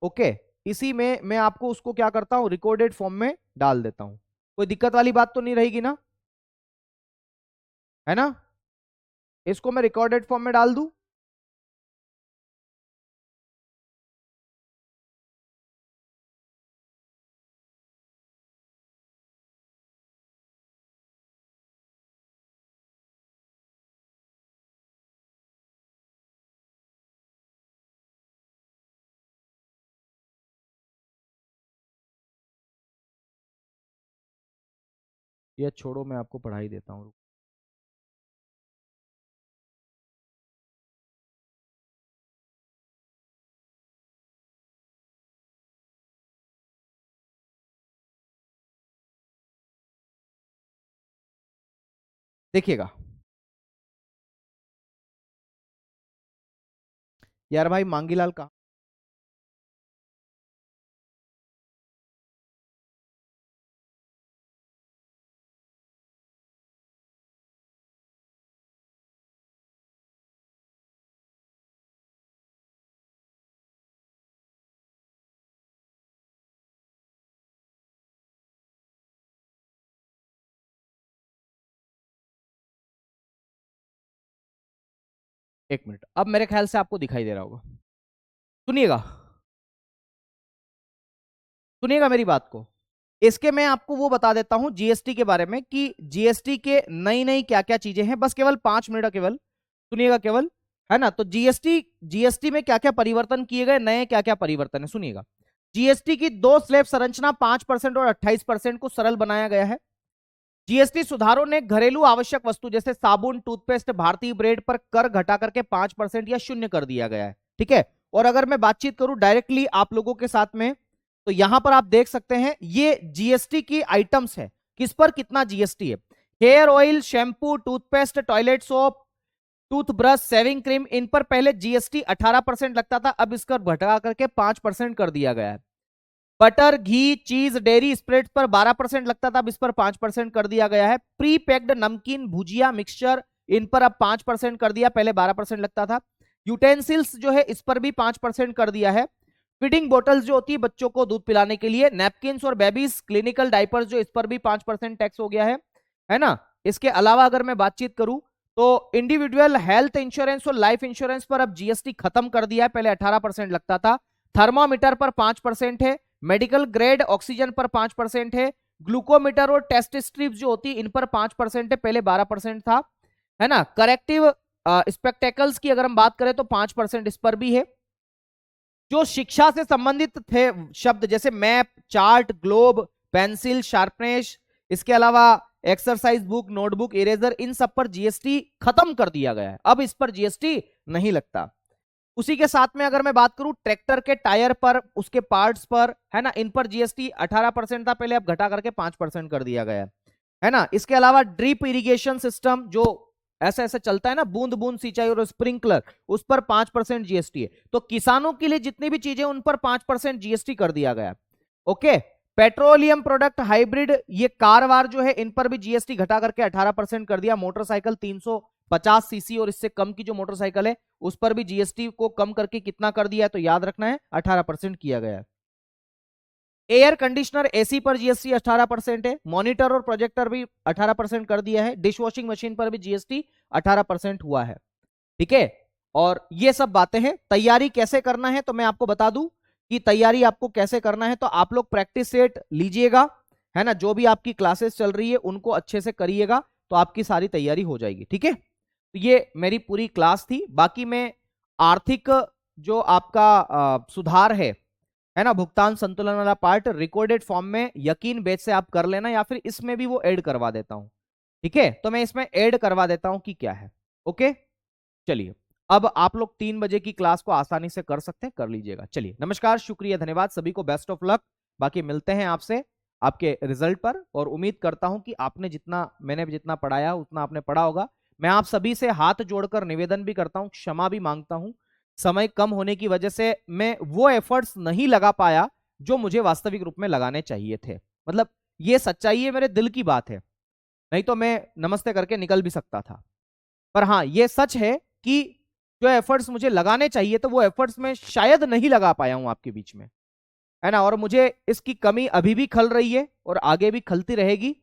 ओके, इसी में मैं आपको उसको क्या करता हूं? रिकॉर्डेड फॉर्म में डाल देता हूं। कोई दिक्कत वाली बात तो नहीं रहेगी ना? है ना। इसको मैं रिकॉर्डेड फॉर्म में डाल दूं। या छोड़ो, मैं आपको पढ़ाई देता हूँ। देखिएगा यार भाई, मांगीलाल का एक मिनट, अब मेरे ख्याल से आपको दिखाई दे रहा होगा। सुनिएगा, सुनिएगा मेरी बात को। इसके मैं आपको वो बता देता हूं जीएसटी के बारे में कि जीएसटी के नई नई क्या क्या चीजें हैं। बस केवल 5 मिनट का, केवल सुनिएगा केवल, है ना। तो जीएसटी, जीएसटी में क्या क्या परिवर्तन किए गए, नए क्या क्या परिवर्तन है, सुनिएगा। जीएसटी की 2 स्लैब संरचना 5% और 28% को सरल बनाया गया है। जीएसटी सुधारों ने घरेलू आवश्यक वस्तु जैसे साबुन, टूथपेस्ट, भारतीय ब्रेड पर कर घटा करके 5% या शून्य कर दिया गया है। ठीक है। और अगर मैं बातचीत करूं डायरेक्टली आप लोगों के साथ में, तो यहां पर आप देख सकते हैं ये जीएसटी की आइटम्स है, किस पर कितना जीएसटी है। Hair oil, shampoo, toothpaste, toilet soap, toothbrush, saving cream, इन पर पहले जीएसटी 18% लगता था, अब इसका घटा करके 5% कर दिया गया है। बटर, घी, चीज, डेयरी स्प्रेड्स पर 12% लगता था, अब इस पर 5% कर दिया गया है। प्री पैक्ड नमकीन, भुजिया, मिक्सचर, इन पर अब 5% कर दिया, पहले 12% लगता था। यूटेंसिल्स जो है इस पर भी 5% कर दिया है। फीडिंग बोटल्स जो होती है बच्चों को दूध पिलाने के लिए, नैपकिन्स और बेबीज, क्लिनिकल डाइपर्स जो, इस पर भी 5% टैक्स हो गया है ना। इसके अलावा अगर मैं बातचीत करूं तो इंडिविजुअल हेल्थ इंश्योरेंस और लाइफ इंश्योरेंस पर अब जीएसटी खत्म कर दिया है, पहले 18% लगता था। थर्मामीटर पर 5% है। मेडिकल ग्रेड ऑक्सीजन पर 5% है। ग्लूकोमीटर और टेस्ट स्ट्रिप्स जो होती है इन पर 5% है, पहले 12% था, है ना। करेक्टिव स्पेक्टेकल्स की अगर हम बात करें तो 5% इस पर भी है। जो शिक्षा से संबंधित थे शब्द जैसे map, chart, globe, pencil, sharpness, इसके अलावा एक्सरसाइज बुक, नोटबुक, इरेजर, इन सब पर जीएसटी खत्म कर दिया गया है, अब इस पर जीएसटी नहीं लगता। उसी के साथ में अगर मैं बात करूं ट्रैक्टर के टायर पर, उसके पार्ट्स पर, है ना, इन पर जीएसटी 18% था पहले, अब घटा करके 5% कर दिया गया है ना। इसके अलावा ड्रिप इरिगेशन सिस्टम जो ऐसा ऐसा चलता है ना, बूंद बूंद सिंचाई और स्प्रिंकलर, उस पर 5% जीएसटी है। तो किसानों के लिए जितनी भी चीजें उन पर 5% जीएसटी कर दिया गया। ओके। पेट्रोलियम प्रोडक्ट, हाइब्रिड, ये कार वार जो है इन पर भी जीएसटी घटा करके 18% कर दिया। मोटरसाइकिल 350 सीसी और इससे कम की जो मोटरसाइकिल है उस पर भी जीएसटी को कम करके कितना कर दिया है, तो याद रखना है 18% किया गया है। एयर कंडीशनर, एसी पर जीएसटी 18% है। मॉनिटर और प्रोजेक्टर भी 18% कर दिया है। डिश वॉशिंग मशीन पर भी जीएसटी 18% हुआ है। ठीक है। और ये सब बातें हैं। तैयारी कैसे करना है तो मैं आपको बता दूं कि तैयारी आपको कैसे करना है, तो आप लोग प्रैक्टिस सेट लीजिएगा, है ना। जो भी आपकी क्लासेस चल रही है उनको अच्छे से करिएगा, तो आपकी सारी तैयारी हो जाएगी। ठीक है। तो ये मेरी पूरी क्लास थी। बाकी मैं आर्थिक जो आपका सुधार है ना, भुगतान संतुलन वाला पार्ट रिकॉर्डेड फॉर्म में यकीन बेच से आप कर लेना, या फिर इसमें भी वो ऐड करवा देता हूं। ठीक है। तो मैं इसमें ऐड करवा देता हूं कि क्या है। ओके। चलिए, अब आप लोग 3 बजे की क्लास को आसानी से कर सकते हैं, कर लीजिएगा। चलिए, नमस्कार, शुक्रिया, धन्यवाद, सभी को बेस्ट ऑफ लक। बाकी मिलते हैं आपसे आपके रिजल्ट पर, और उम्मीद करता हूं कि आपने जितना, मैंने जितना पढ़ाया उतना आपने पढ़ा होगा। मैं आप सभी से हाथ जोड़कर निवेदन भी करता हूं, क्षमा भी मांगता हूं, समय कम होने की वजह से मैं वो एफर्ट्स नहीं लगा पाया जो मुझे वास्तविक रूप में लगाने चाहिए थे। मतलब ये सच्चाई है, मेरे दिल की बात है, नहीं तो मैं नमस्ते करके निकल भी सकता था। पर हाँ, ये सच है कि जो एफर्ट्स मुझे लगाने चाहिए तो वो एफर्ट्स मैं शायद नहीं लगा पाया हूं आपके बीच में, है ना। और मुझे इसकी कमी अभी भी खल रही है और आगे भी खलती रहेगी।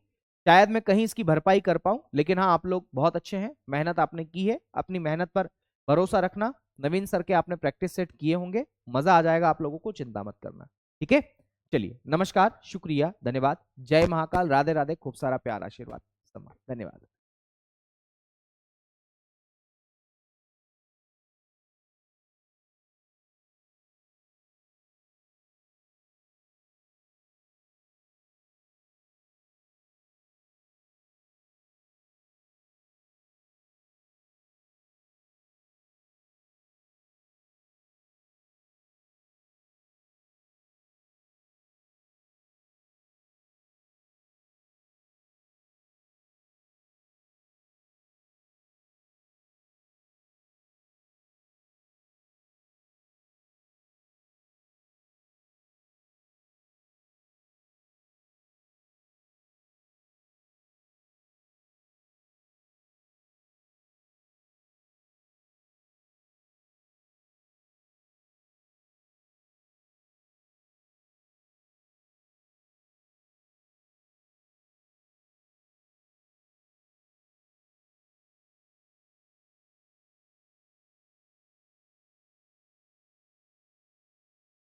शायद मैं कहीं इसकी भरपाई कर पाऊं, लेकिन हाँ आप लोग बहुत अच्छे हैं, मेहनत आपने की है, अपनी मेहनत पर भरोसा रखना। नवीन सर के आपने प्रैक्टिस सेट किए होंगे, मजा आ जाएगा आप लोगों को, चिंता मत करना। ठीक है, चलिए नमस्कार, शुक्रिया, धन्यवाद, जय महाकाल, राधे राधे, खूब सारा प्यार, आशीर्वाद, सम्मान, धन्यवाद।